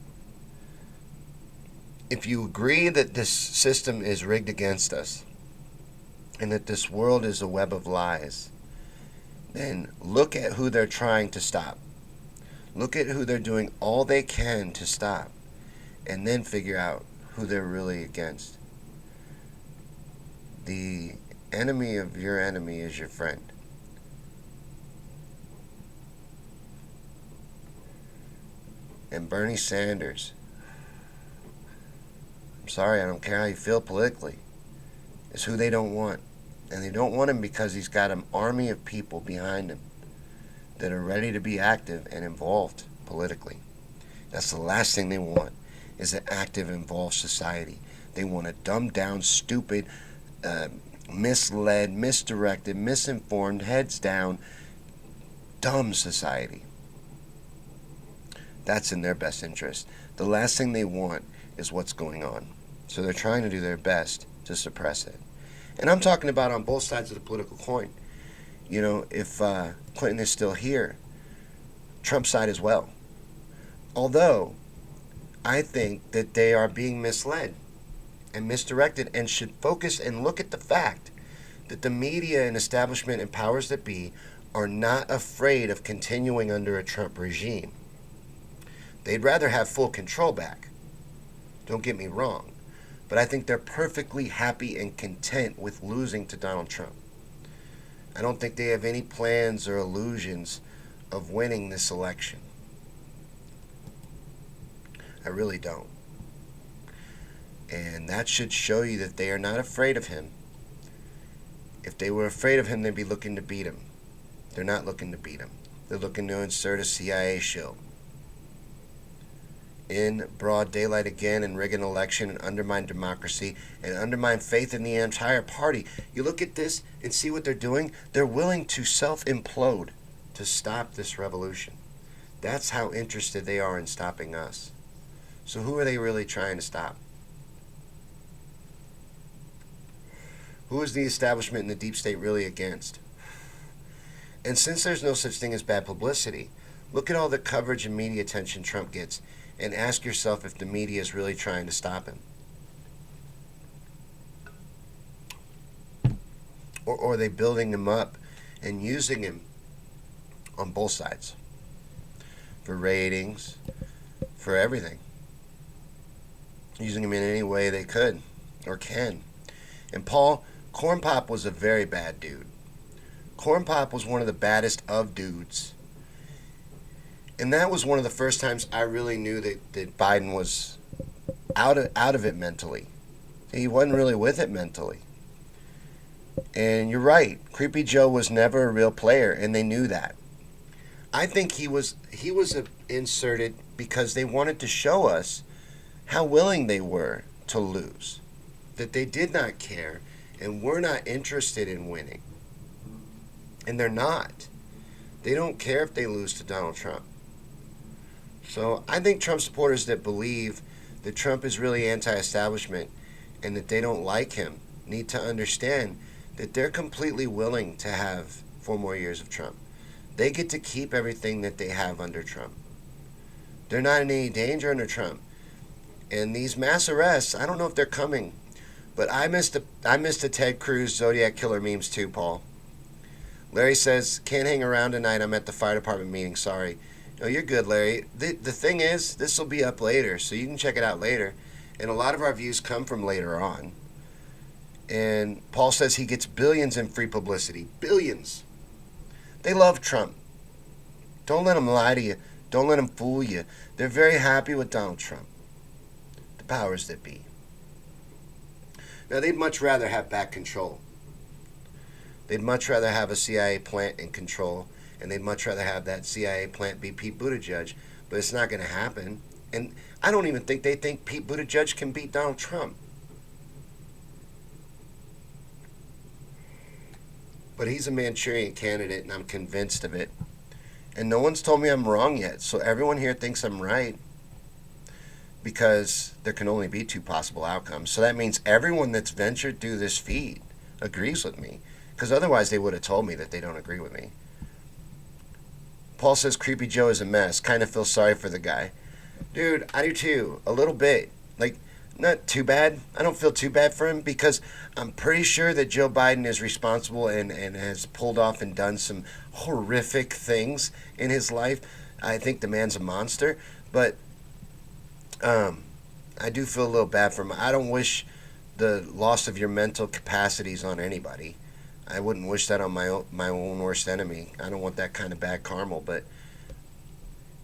If you agree that this system is rigged against us and that this world is a web of lies, then look at who they're trying to stop. Look at who they're doing all they can to stop. And then figure out who they're really against. The enemy of your enemy is your friend. And Bernie Sanders, I'm sorry, I don't care how you feel politically, is who they don't want. And they don't want him because he's got an army of people behind him that are ready to be active and involved politically. That's the last thing they want, is an active, involved society. They want a dumbed down, stupid, misled, misdirected, misinformed, heads down, dumb society. That's in their best interest. The last thing they want is what's going on. So they're trying to do their best to suppress it. And I'm talking about on both sides of the political coin. You know, if Clinton is still here, Trump's side as well. Although, I think that they are being misled and misdirected and should focus and look at the fact that the media and establishment and powers that be are not afraid of continuing under a Trump regime. They'd rather have full control back. Don't get me wrong. But I think they're perfectly happy and content with losing to Donald Trump. I don't think they have any plans or illusions of winning this election. I really don't. And that should show you that they are not afraid of him. If they were afraid of him, they'd be looking to beat him. They're not looking to beat him. They're looking to insert a CIA shill. in broad daylight again and rig an election and undermine democracy and undermine faith in the entire party. You look at this and see what they're doing. They're willing to self-implode to stop this revolution. That's how interested they are in stopping us. So who are they really trying to stop? Who is the establishment and the deep state really against? And since there's no such thing as bad publicity, look at all the coverage and media attention Trump gets and ask yourself if the media is really trying to stop him. Or are they building him up and using him on both sides? For ratings, for everything. Using him in any way they could or can. And Paul, Corn Pop was a very bad dude. Corn Pop was one of the baddest of dudes. And that was one of the first times I really knew that Biden was out of it mentally. He wasn't really with it mentally. And you're right. Creepy Joe was never a real player, and they knew that. I think he was inserted because they wanted to show us how willing they were to lose. That they did not care and were not interested in winning. And they're not. They don't care if they lose to Donald Trump. So I think Trump supporters that believe that Trump is really anti-establishment and that they don't like him need to understand that they're completely willing to have 4 more years of Trump. They get to keep everything that they have under Trump. They're not in any danger under Trump. And these mass arrests, I don't know if they're coming, but I missed the Ted Cruz Zodiac Killer memes too, Paul. Larry says, can't hang around tonight. I'm at the fire department meeting. Sorry. No, you're good, Larry. The thing is, this will be up later, so you can check it out later. And a lot of our views come from later on. And Paul says he gets billions in free publicity. Billions. They love Trump. Don't let them lie to you. Don't let them fool you. They're very happy with Donald Trump. The powers that be. Now, they'd much rather have back control. They'd much rather have a CIA plant in control, and they'd much rather have that CIA plant be Pete Buttigieg. But it's not going to happen. And I don't even think they think Pete Buttigieg can beat Donald Trump. But he's a Manchurian candidate, and I'm convinced of it. And no one's told me I'm wrong yet, so everyone here thinks I'm right. Because there can only be 2 possible outcomes. So that means everyone that's ventured through this feed agrees with me. Because otherwise they would have told me that they don't agree with me. Paul says Creepy Joe is a mess. Kind of feel sorry for the guy. Dude, I do too. A little bit. Like, not too bad. I don't feel too bad for him because I'm pretty sure that Joe Biden is responsible and has pulled off and done some horrific things in his life. I think the man's a monster. But I do feel a little bad for him. I don't wish the loss of your mental capacities on anybody. I wouldn't wish that on my own worst enemy. I don't want that kind of bad karma, but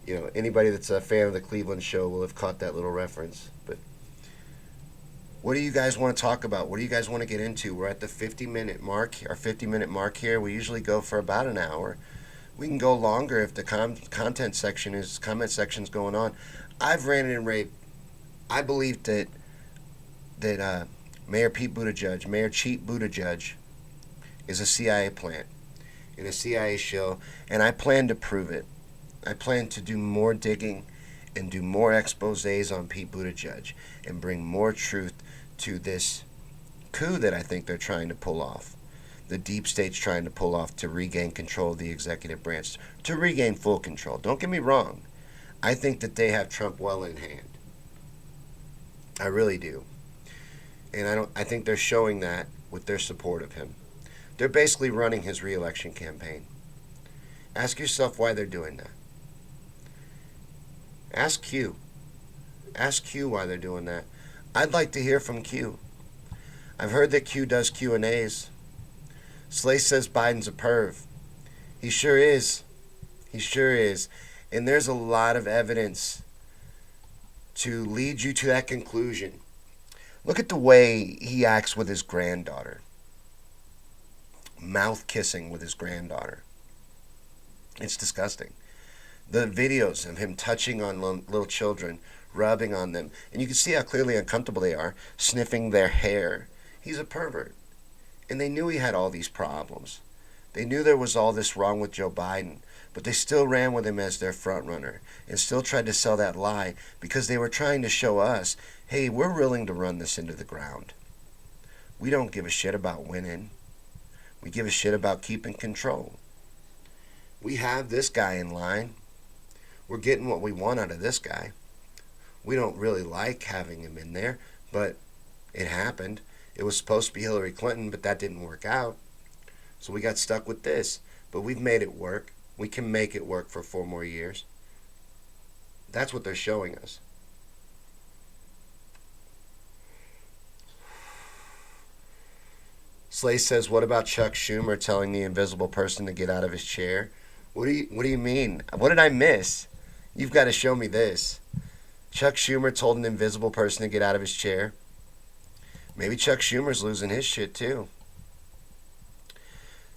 you know, anybody that's a fan of the Cleveland show will have caught that little reference. But what do you guys want to talk about? What do you guys want to get into? We're at the 50-minute mark, our 50-minute mark here. We usually go for about an hour. We can go longer if the comment section's going on. I've ranted and raved. I believe that Mayor Pete Buttigieg, Mayor Cheat Buttigieg, is a CIA plant in a CIA show, and I plan to prove it. I plan to do more digging and do more exposés on Pete Buttigieg and bring more truth to this coup that I think they're trying to pull off. The deep state's trying to pull off to regain control of the executive branch, to regain full control. Don't get me wrong. I think that they have Trump well in hand. I really do. And I think they're showing that with their support of him. They're basically running his re-election campaign. Ask yourself why they're doing that. Ask Q. Ask Q why they're doing that. I'd like to hear from Q. I've heard that Q does Q&As. Slay says Biden's a perv. He sure is. He sure is. And there's a lot of evidence to lead you to that conclusion. Look at the way he acts with his granddaughter. Mouth kissing with his granddaughter. It's disgusting. The videos of him touching on little children rubbing on them. And you can see how clearly uncomfortable they are, sniffing their hair. He's a pervert. And they knew he had all these problems. They knew there was all this wrong with Joe Biden, but they still ran with him as their front runner and still tried to sell that lie because they were trying to show us, hey, we're willing to run this into the ground. We don't give a shit about winning. We give a shit about keeping control. We have this guy in line. We're getting what we want out of this guy. We don't really like having him in there, but it happened. It was supposed to be Hillary Clinton, but that didn't work out. So we got stuck with this. But we've made it work. We can make it work for 4 more years. That's what they're showing us. Slay says, what about Chuck Schumer telling the invisible person to get out of his chair? What do you mean? What did I miss? You've got to show me this. Chuck Schumer told an invisible person to get out of his chair. Maybe Chuck Schumer's losing his shit too.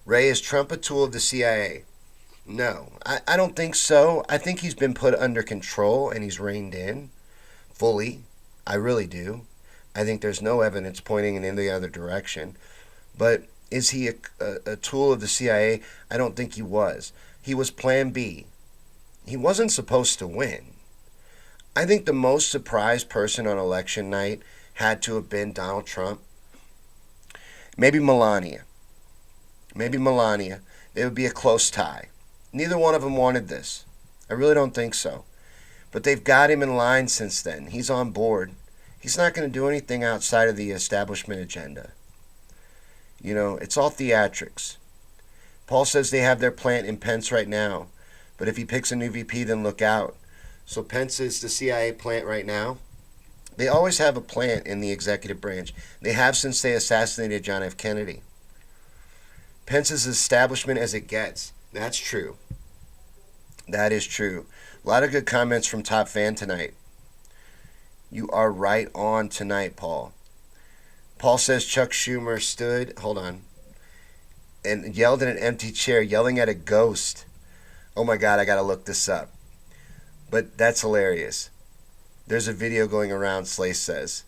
Ray, is Trump a tool of the CIA? No, I don't think so. I think he's been put under control and he's reined in fully. I really do. I think there's no evidence pointing in any other direction. But is he a tool of the CIA? I don't think he was. He was Plan B. He wasn't supposed to win. I think the most surprised person on election night had to have been Donald Trump. Maybe Melania. It would be a close tie. Neither one of them wanted this. I really don't think so. But they've got him in line since then. He's on board. He's not going to do anything outside of the establishment agenda. You know, it's all theatrics. Paul says they have their plant in Pence right now. But if he picks a new VP, then look out. So Pence is the CIA plant right now. They always have a plant in the executive branch. They have since they assassinated John F. Kennedy. Pence is establishment as it gets. That's true. That is true. A lot of good comments from Top Fan tonight. You are right on tonight, Paul. Paul says Chuck Schumer stood, and yelled at an empty chair, yelling at a ghost. Oh my God, I got to look this up. But that's hilarious. There's a video going around, Slay says.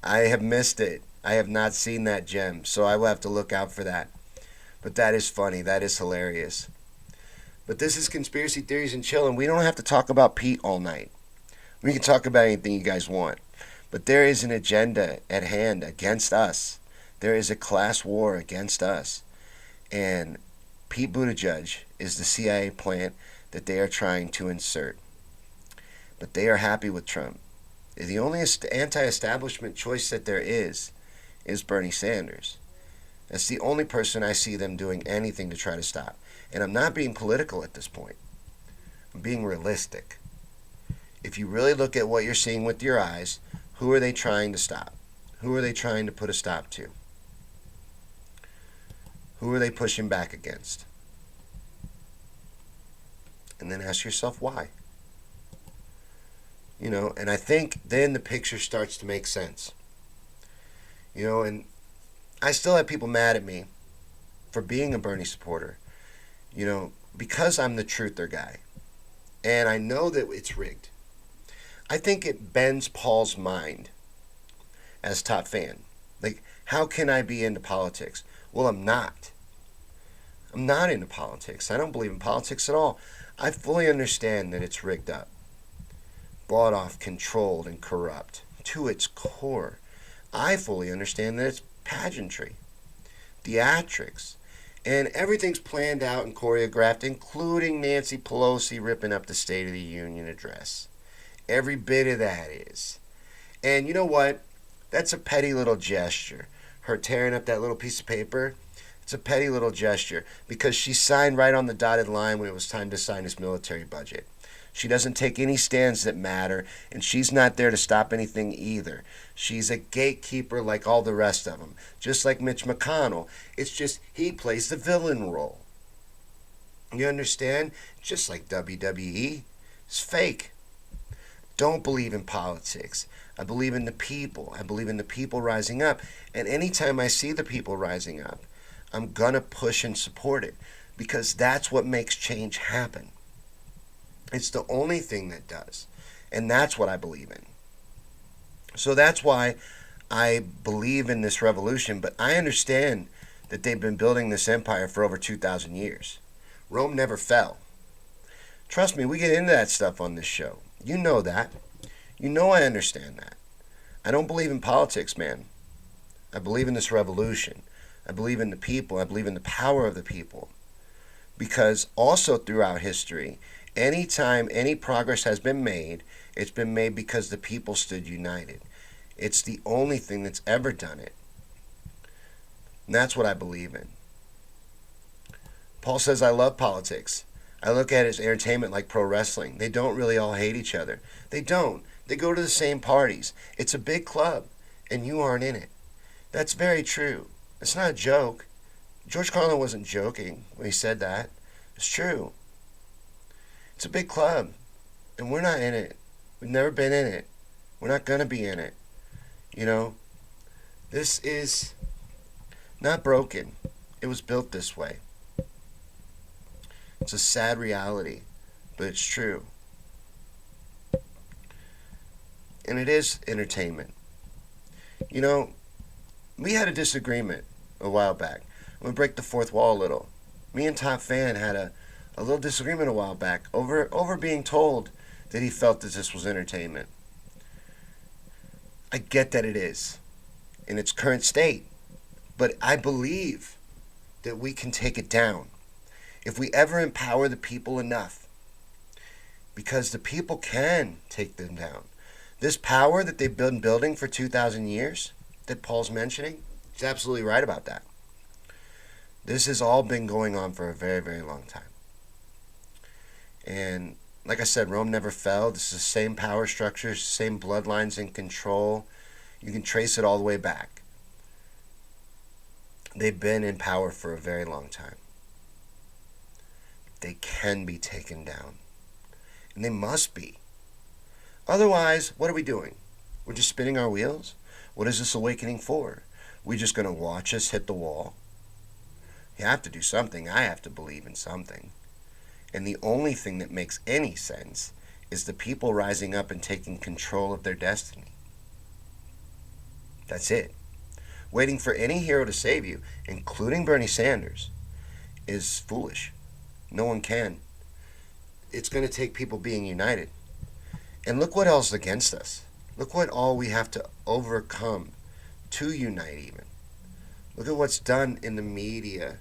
I have missed it. I have not seen that gem, so I will have to look out for that. But that is funny. That is hilarious. But this is Conspiracy Theories and Chill, and we don't have to talk about Pete all night. We can talk about anything you guys want. But there is an agenda at hand against us. There is a class war against us. And Pete Buttigieg is the CIA plant that they are trying to insert. But they are happy with Trump. The only anti-establishment choice that there is Bernie Sanders. That's the only person I see them doing anything to try to stop. And I'm not being political at this point. I'm being realistic. If you really look at what you're seeing with your eyes, who are they trying to stop? Who are they trying to put a stop to? Who are they pushing back against? And then ask yourself why. You know, and I think then the picture starts to make sense. You know, and I still have people mad at me for being a Bernie supporter, you know, because I'm the truther guy. And I know that it's rigged. I think it bends Paul's mind as Top Fan. Like, how can I be into politics? Well, I'm not. I'm not into politics. I don't believe in politics at all. I fully understand that it's rigged up, bought off, controlled, and corrupt to its core. I fully understand that it's pageantry, theatrics, and everything's planned out and choreographed, including Nancy Pelosi ripping up the State of the Union address. Every bit of that is. And you know what? That's a petty little gesture. Her tearing up that little piece of paper, it's a petty little gesture because she signed right on the dotted line when it was time to sign his military budget. She doesn't take any stands that matter, and she's not there to stop anything either. She's a gatekeeper like all the rest of them, just like Mitch McConnell. It's just he plays the villain role. You understand? Just like WWE. It's fake. Don't believe in politics. I believe in the people. I believe in the people rising up. And anytime I see the people rising up, I'm going to push and support it because that's what makes change happen. It's the only thing that does. And that's what I believe in. So that's why I believe in this revolution, but I understand that they've been building this empire for over 2,000 years. Rome never fell. Trust me, we get into that stuff on this show. You know that. You know I understand that. I don't believe in politics, man. I believe in this revolution. I believe in the people. I believe in the power of the people. Because also throughout history, anytime any progress has been made, it's been made because the people stood united. It's the only thing that's ever done it. And that's what I believe in. Paul says, I love politics. I look at it as entertainment like pro wrestling. They don't really all hate each other. They don't. They go to the same parties. It's a big club, and you aren't in it. That's very true. It's not a joke. George Carlin wasn't joking when he said that. It's true. It's a big club, and we're not in it. We've never been in it. We're not going to be in it. You know, this is not broken. It was built this way. It's a sad reality, but it's true. And it is entertainment. You know, we had a disagreement a while back. I'm going to break the fourth wall a little. Me and Top Fan had a little disagreement a while back over being told that he felt that this was entertainment. I get that it is in its current state, but I believe that we can take it down if we ever empower the people enough, because the people can take them down. This power that they've been building for 2,000 years that Paul's mentioning, he's absolutely right about that. This has all been going on for a very, very long time. And like I said, Rome never fell. This is the same power structures, same bloodlines and control. You can trace it all the way back. They've been in power for a very long time. They can be taken down. And they must be. Otherwise, what are we doing? We're just spinning our wheels? What is this awakening for? We just going to watch us hit the wall? You have to do something. I have to believe in something. And the only thing that makes any sense is the people rising up and taking control of their destiny. That's it. Waiting for any hero to save you, including Bernie Sanders, is foolish. No one can. It's going to take people being united. And look what else is against us. Look what all we have to overcome to unite even. Look at what's done in the media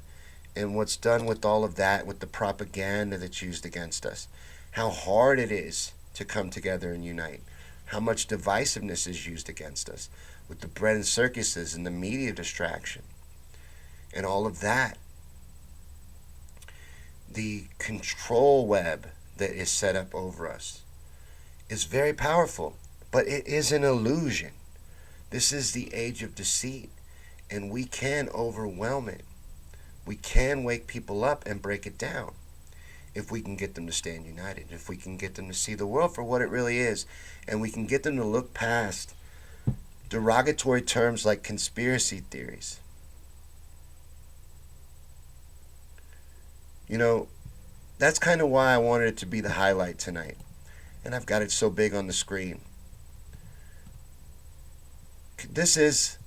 and what's done with all of that, with the propaganda that's used against us. How hard it is to come together and unite. How much divisiveness is used against us with the bread and circuses and the media distraction and all of that. The control web that is set up over us is very powerful, but it is an illusion. This is the age of deceit, and we can overwhelm it. We can wake people up and break it down if we can get them to stand united, if we can get them to see the world for what it really is, and we can get them to look past derogatory terms like conspiracy theories. You know, that's kind of why I wanted it to be the highlight tonight. And I've got it so big on the screen. This is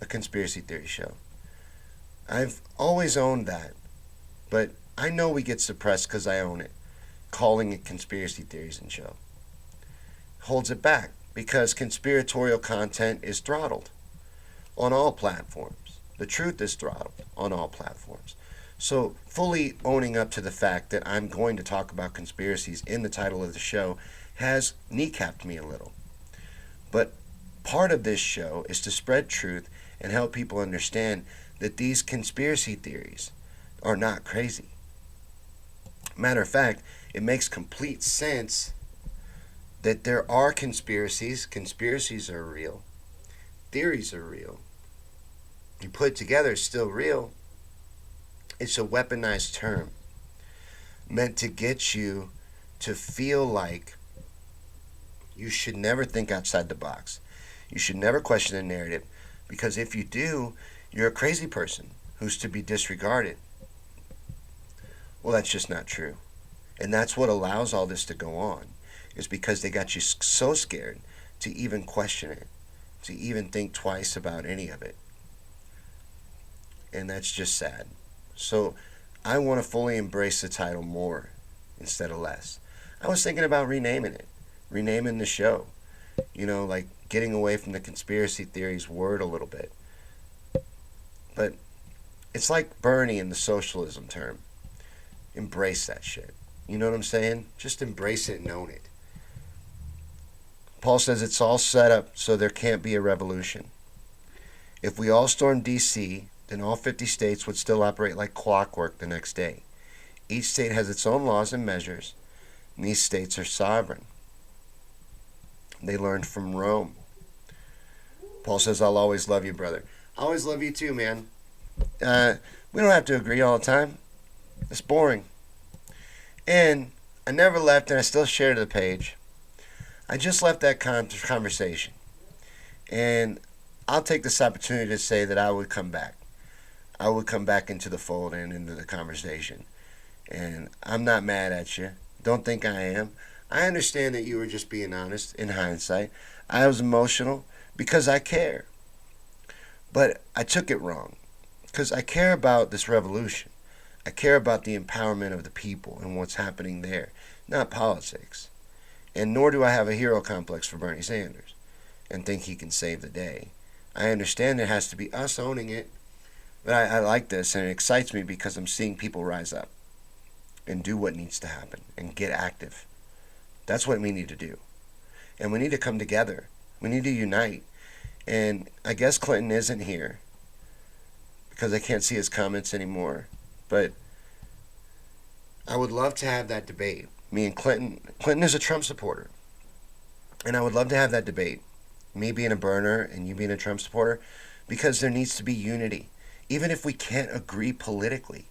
a conspiracy theory show. I've always owned that. But I know we get suppressed because I own it. Calling it conspiracy theories and show holds it back because conspiratorial content is throttled on all platforms. The truth is throttled on all platforms. So fully owning up to the fact that I'm going to talk about conspiracies in the title of the show has kneecapped me a little. But part of this show is to spread truth and help people understand that these conspiracy theories are not crazy. Matter of fact, it makes complete sense that there are conspiracies. Conspiracies are real. Theories are real. You put it together, it's still real. It's a weaponized term meant to get you to feel like you should never think outside the box. You should never question the narrative, because if you do, you're a crazy person who's to be disregarded. Well, that's just not true. And that's what allows all this to go on, is because they got you so scared to even question it, to even think twice about any of it. And that's just sad. So I want to fully embrace the title more instead of less. I was thinking about renaming it, renaming the show, like getting away from the conspiracy theories word a little bit. But it's like Bernie in the socialism term. Embrace that shit. You know what I'm saying? Just embrace it and own it. Paul says it's all set up so there can't be a revolution. If we all stormed D.C., then all 50 states would still operate like clockwork the next day. Each state has its own laws and measures, and these states are sovereign. They learned from Rome. Paul says, I'll always love you, brother. I always love you too, man. We don't have to agree all the time. It's boring. And I never left, and I still shared the page. I just left that conversation. And I'll take this opportunity to say that I would come back. I would come back into the fold and into the conversation. And I'm not mad at you. Don't think I am. I understand that you were just being honest in hindsight. I was emotional because I care. But I took it wrong because I care about this revolution. I care about the empowerment of the people and what's happening there, not politics. And nor do I have a hero complex for Bernie Sanders and think he can save the day. I understand it has to be us owning it, but I like this, and it excites me because I'm seeing people rise up and do what needs to happen and get active. That's what we need to do. And we need to come together. We need to unite. And I guess Clinton isn't here because I can't see his comments anymore. But I would love to have that debate. Me and Clinton. Clinton is a Trump supporter. And I would love to have that debate. Me being a burner and you being a Trump supporter. Because there needs to be unity. Even if we can't agree politically,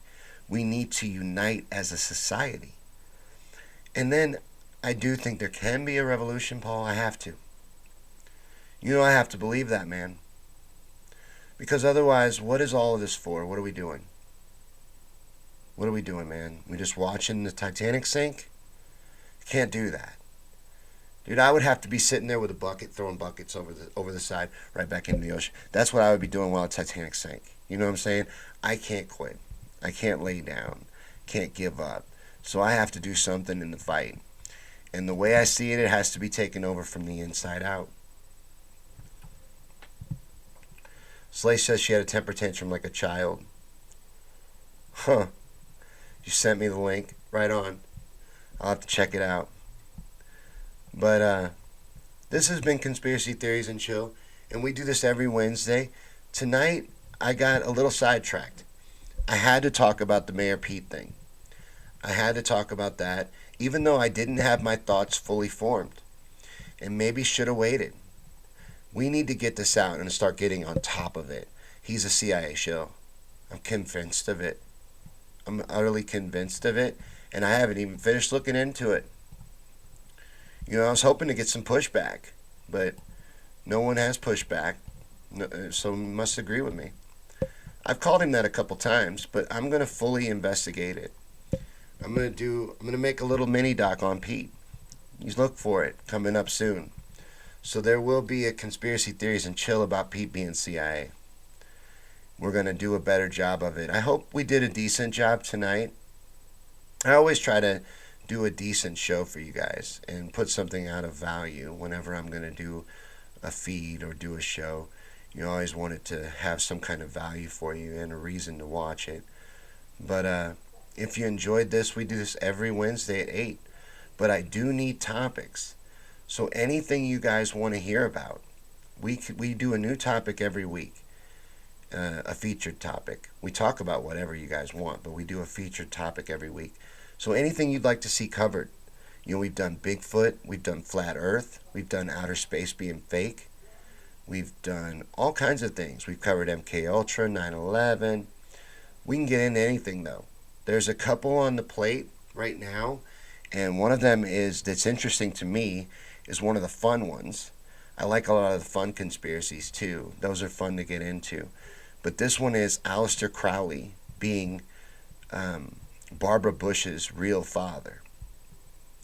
we need to unite as a society. And then I do think there can be a revolution, Paul. I have to. I have to believe that, man. Because otherwise, what is all of this for? What are we doing? What are we doing, man? We just watching the Titanic sink? Can't do that. Dude, I would have to be sitting there with a bucket, throwing buckets over the side, right back into the ocean. That's what I would be doing while the Titanic sank. You know what I'm saying? I can't quit. I can't lay down. Can't give up. So I have to do something in the fight. And the way I see it, it has to be taken over from the inside out. Slay says she had a temper tantrum like a child. Huh. You sent me the link. Right on. I'll have to check it out. But this has been Conspiracy Theories and Chill, and we do this every Wednesday. Tonight, I got a little sidetracked. I had to talk about the Mayor Pete thing. I had to talk about that, even though I didn't have my thoughts fully formed, and maybe should have waited. We need to get this out and start getting on top of it. He's a CIA shill. I'm convinced of it. I'm utterly convinced of it, and I haven't even finished looking into it. I was hoping to get some pushback, but no one has pushback, so you must agree with me. I've called him that a couple times, but I'm going to fully investigate it. I'm going to make a little mini doc on Pete. You look for it coming up soon. So there will be a Conspiracy Theories and Chill about Pete being CIA. We're going to do a better job of it. I hope we did a decent job tonight. I always try to do a decent show for you guys and put something out of value whenever I'm going to do a feed or do a show. You always want it to have some kind of value for you and a reason to watch it. But if you enjoyed this, we do this every Wednesday at 8. But I do need topics. So anything you guys want to hear about, we do a new topic every week. A featured topic. We talk about whatever you guys want, but we do a featured topic every week. So anything you'd like to see covered. We've done Bigfoot, we've done Flat Earth, we've done outer space being fake. We've done all kinds of things. We've covered MK Ultra, 9/11. We can get into anything though. There's a couple on the plate right now, and one of them that's interesting to me is one of the fun ones. I like a lot of the fun conspiracies too. Those are fun to get into. But this one is Aleister Crowley being Barbara Bush's real father.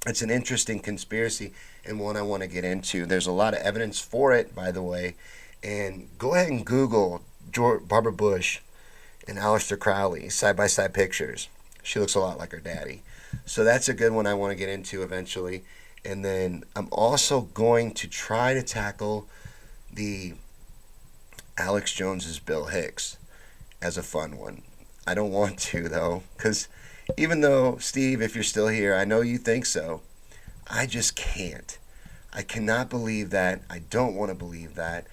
It's an interesting conspiracy and one I want to get into. There's a lot of evidence for it, by the way. And go ahead and Google Barbara Bush and Aleister Crowley side by side pictures. She looks a lot like her daddy. So that's a good one I want to get into eventually. And then I'm also going to try to tackle the Alex Jones's Bill Hicks as a fun one. I don't want to though, because even though Steve, if you're still here, I know you think so. I just can't. I cannot believe that. I don't want to believe that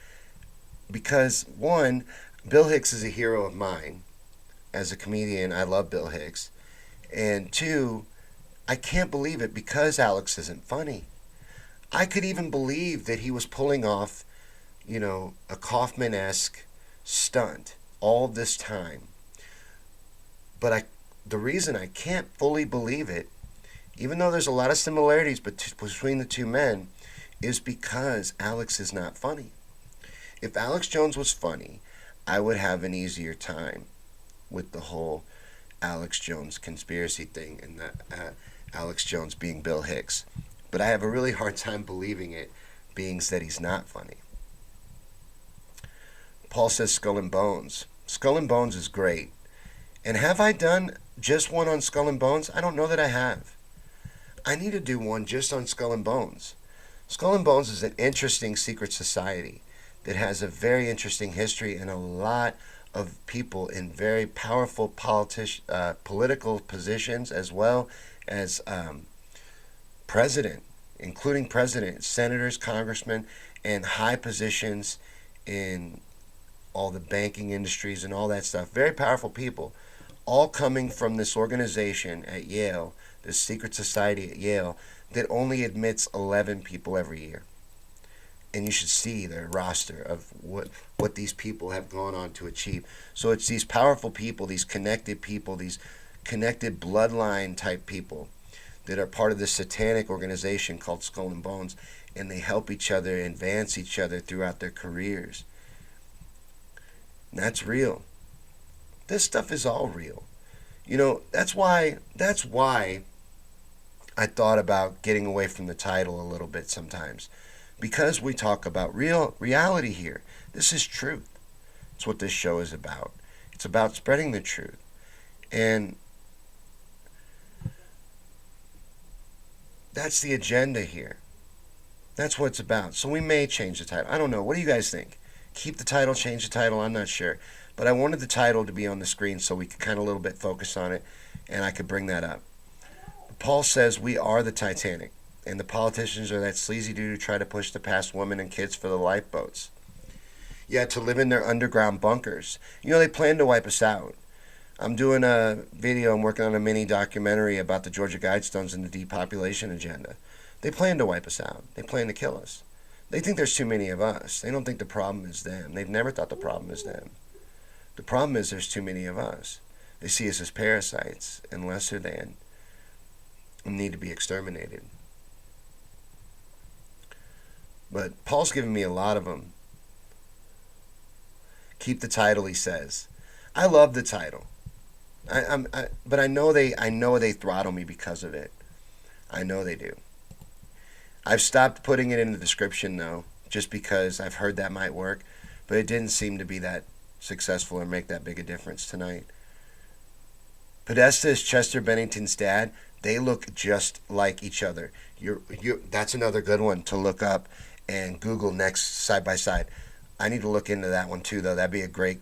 because one, Bill Hicks is a hero of mine as a comedian. I love Bill Hicks, and two, I can't believe it because Alex isn't funny. I could even believe that he was pulling off, a Kaufman-esque stunt all this time. But the reason I can't fully believe it, even though there's a lot of similarities between the two men, is because Alex is not funny. If Alex Jones was funny, I would have an easier time with the whole Alex Jones conspiracy thing and Alex Jones being Bill Hicks. But I have a really hard time believing it, being that he's not funny. Paul says Skull and Bones. Skull and Bones is great. And have I done just one on Skull and Bones? I don't know that I have. I need to do one just on Skull and Bones. Skull and Bones is an interesting secret society that has a very interesting history and a lot of people in very powerful political positions as well as president, including president, senators, congressmen, and high positions in all the banking industries and all that stuff. Very powerful people, all coming from this organization at Yale, this secret society at Yale, that only admits 11 people every year. And you should see their roster of what these people have gone on to achieve. So it's these powerful people, these connected bloodline type people that are part of this satanic organization called Skull and Bones, and they help each other advance each other throughout their careers. And that's real. This stuff is all real. That's why I thought about getting away from the title a little bit sometimes. Because we talk about reality here. This is truth. It's what this show is about. It's about spreading the truth. And that's the agenda here. That's what it's about. So we may change the title. I don't know. What do you guys think? Keep the title, change the title, I'm not sure. But I wanted the title to be on the screen so we could kind of a little bit focus on it and I could bring that up. Paul says we are the Titanic, and the politicians are that sleazy dude who try to push the past women and kids for the lifeboats. Yeah, to live in their underground bunkers. They plan to wipe us out. I'm doing a video, I'm working on a mini documentary about the Georgia Guidestones and the depopulation agenda. They plan to wipe us out. They plan to kill us. They think there's too many of us. They don't think the problem is them. They've never thought the problem is them. The problem is there's too many of us. They see us as parasites and lesser than and need to be exterminated. But Paul's giving me a lot of them. Keep the title, he says. I love the title. But I know they throttle me because of it. I know they do. I've stopped putting it in the description though, just because I've heard that might work, but it didn't seem to be that successful or make that big a difference tonight. Podesta is Chester Bennington's dad. They look just like each other. That's another good one to look up and Google next side by side. I need to look into that one too, though. That'd be a great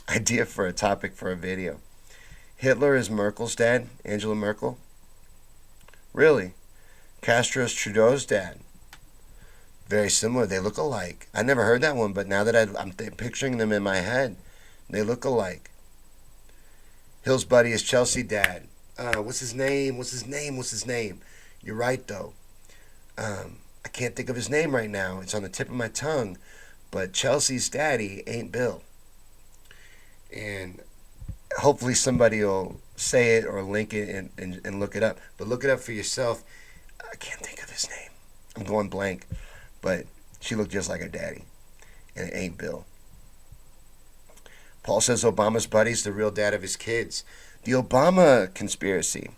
idea for a topic for a video. Hitler is Merkel's dad, Angela Merkel. Really? Castro's Trudeau's dad. Very similar. They look alike. I never heard that one, but now that I'm picturing them in my head, they look alike. Hill's buddy is Chelsea dad. What's his name? You're right, though. I can't think of his name right now. It's on the tip of my tongue. But Chelsea's daddy ain't Bill. And hopefully somebody will say it or link it and look it up. But look it up for yourself. I can't think of his name. I'm going blank. But she looked just like her daddy. And it ain't Bill. Paul says Obama's buddy's the real dad of his kids. The Obama conspiracy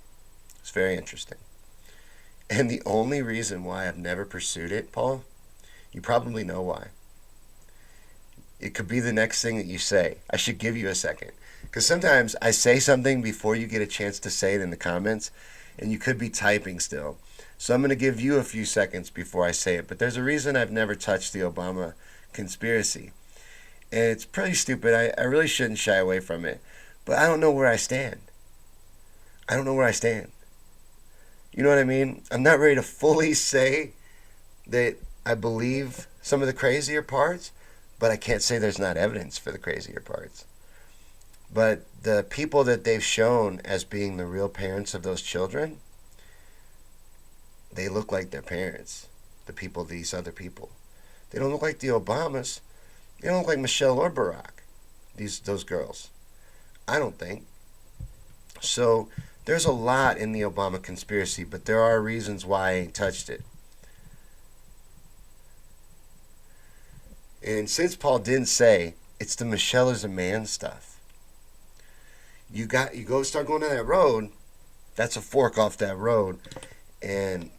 It's very interesting. And the only reason why I've never pursued it, Paul, you probably know why. It could be the next thing that you say. I should give you a second. Because sometimes I say something before you get a chance to say it in the comments, and you could be typing still. So I'm going to give you a few seconds before I say it. But there's a reason I've never touched the Obama conspiracy. And it's pretty stupid. I really shouldn't shy away from it. But I don't know where I stand. I don't know where I stand. You know what I mean? I'm not ready to fully say that I believe some of the crazier parts, but I can't say there's not evidence for the crazier parts. But the people that they've shown as being the real parents of those children, they look like their parents. These other people. They don't look like the Obamas. They don't look like Michelle or Barack. Those girls. I don't think. So there's a lot in the Obama conspiracy, but there are reasons why I ain't touched it. And since Paul didn't say it's the Michelle is a man stuff, you go start going down that road. That's a fork off that road. And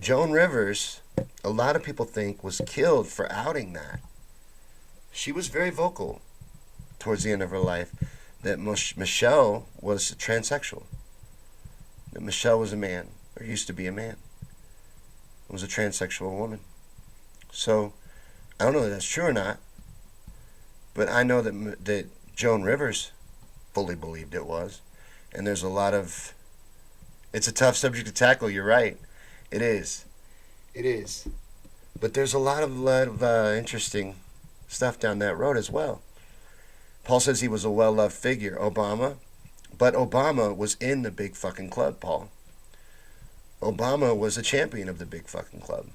Joan Rivers, a lot of people think, was killed for outing that. She was very vocal towards the end of her life that Michelle was transsexual. That Michelle was a man, or used to be a man. Was a transsexual woman. So I don't know if that's true or not, but I know that Joan Rivers fully believed it was. And there's a lot of... It's a tough subject to tackle, you're right. It is. It is. But there's a lot of interesting stuff down that road as well. Paul says he was a well-loved figure, Obama. But Obama was in the big fucking club, Paul. Obama was a champion of the big fucking club.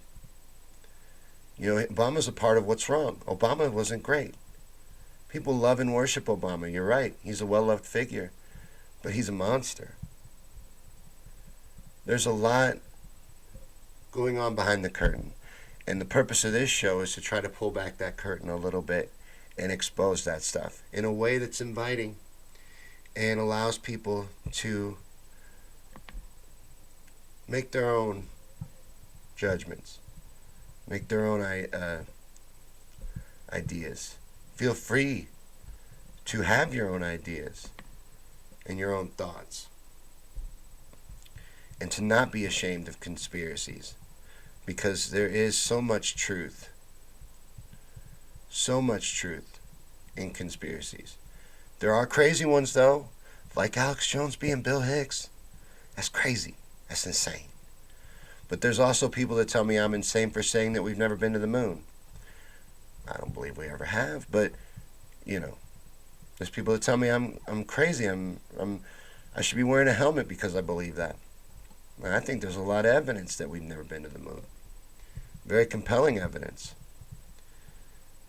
You know, Obama's a part of what's wrong. Obama wasn't great. People love and worship Obama. You're right. He's a well-loved figure. But he's a monster. There's a lot going on behind the curtain. And the purpose of this show is to try to pull back that curtain a little bit and expose that stuff in a way that's inviting and allows people to make their own judgments, make their own ideas. Feel free to have your own ideas and your own thoughts, and to not be ashamed of conspiracies, because there is so much truth in conspiracies. There are crazy ones, though, like Alex Jones being Bill Hicks. That's crazy. That's insane. But there's also people that tell me I'm insane for saying that we've never been to the moon. I don't believe we ever have, but, you know, there's people that tell me I'm crazy. I should be wearing a helmet because I believe that. And I think there's a lot of evidence that we've never been to the moon. Very compelling evidence.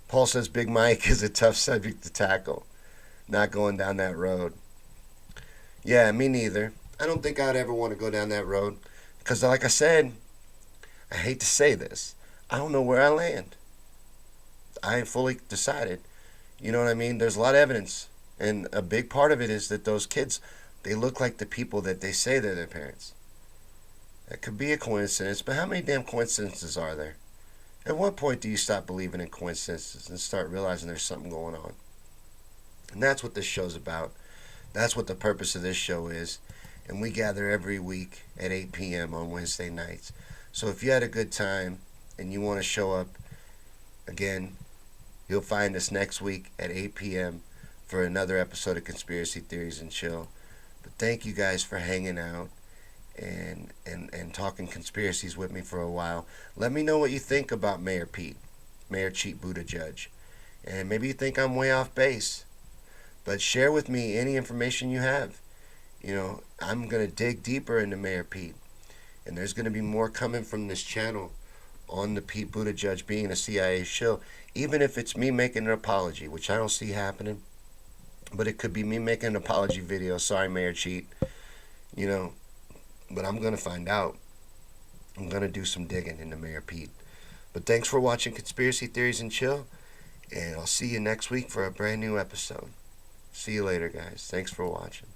Paul says Big Mike is a tough subject to tackle. Not going down that road. Yeah, me neither. I don't think I'd ever want to go down that road. Because like I said, I hate to say this, I don't know where I land. I ain't fully decided. You know what I mean? There's a lot of evidence. And a big part of it is that those kids, they look like the people that they say they're their parents. That could be a coincidence, but how many damn coincidences are there? At what point do you stop believing in coincidences and start realizing there's something going on? And that's what this show's about. That's what the purpose of this show is. And we gather every week at 8 p.m. on Wednesday nights. So if you had a good time and you want to show up, again, you'll find us next week at 8 p.m. for another episode of Conspiracy Theories and Chill. But thank you guys for hanging out and talking conspiracies with me for a while. Let me know what you think about Mayor Cheat Buttigieg. And maybe you think I'm way off base. But share with me any information you have. You know, I'm going to dig deeper into Mayor Pete. And there's going to be more coming from this channel on the Pete Buttigieg being a CIA shill. Even if it's me making an apology, which I don't see happening. But it could be me making an apology video. Sorry, Mayor Cheat. You know, but I'm going to find out. I'm going to do some digging into Mayor Pete. But thanks for watching Conspiracy Theories and Chill. And I'll see you next week for a brand new episode. See you later, guys. Thanks for watching.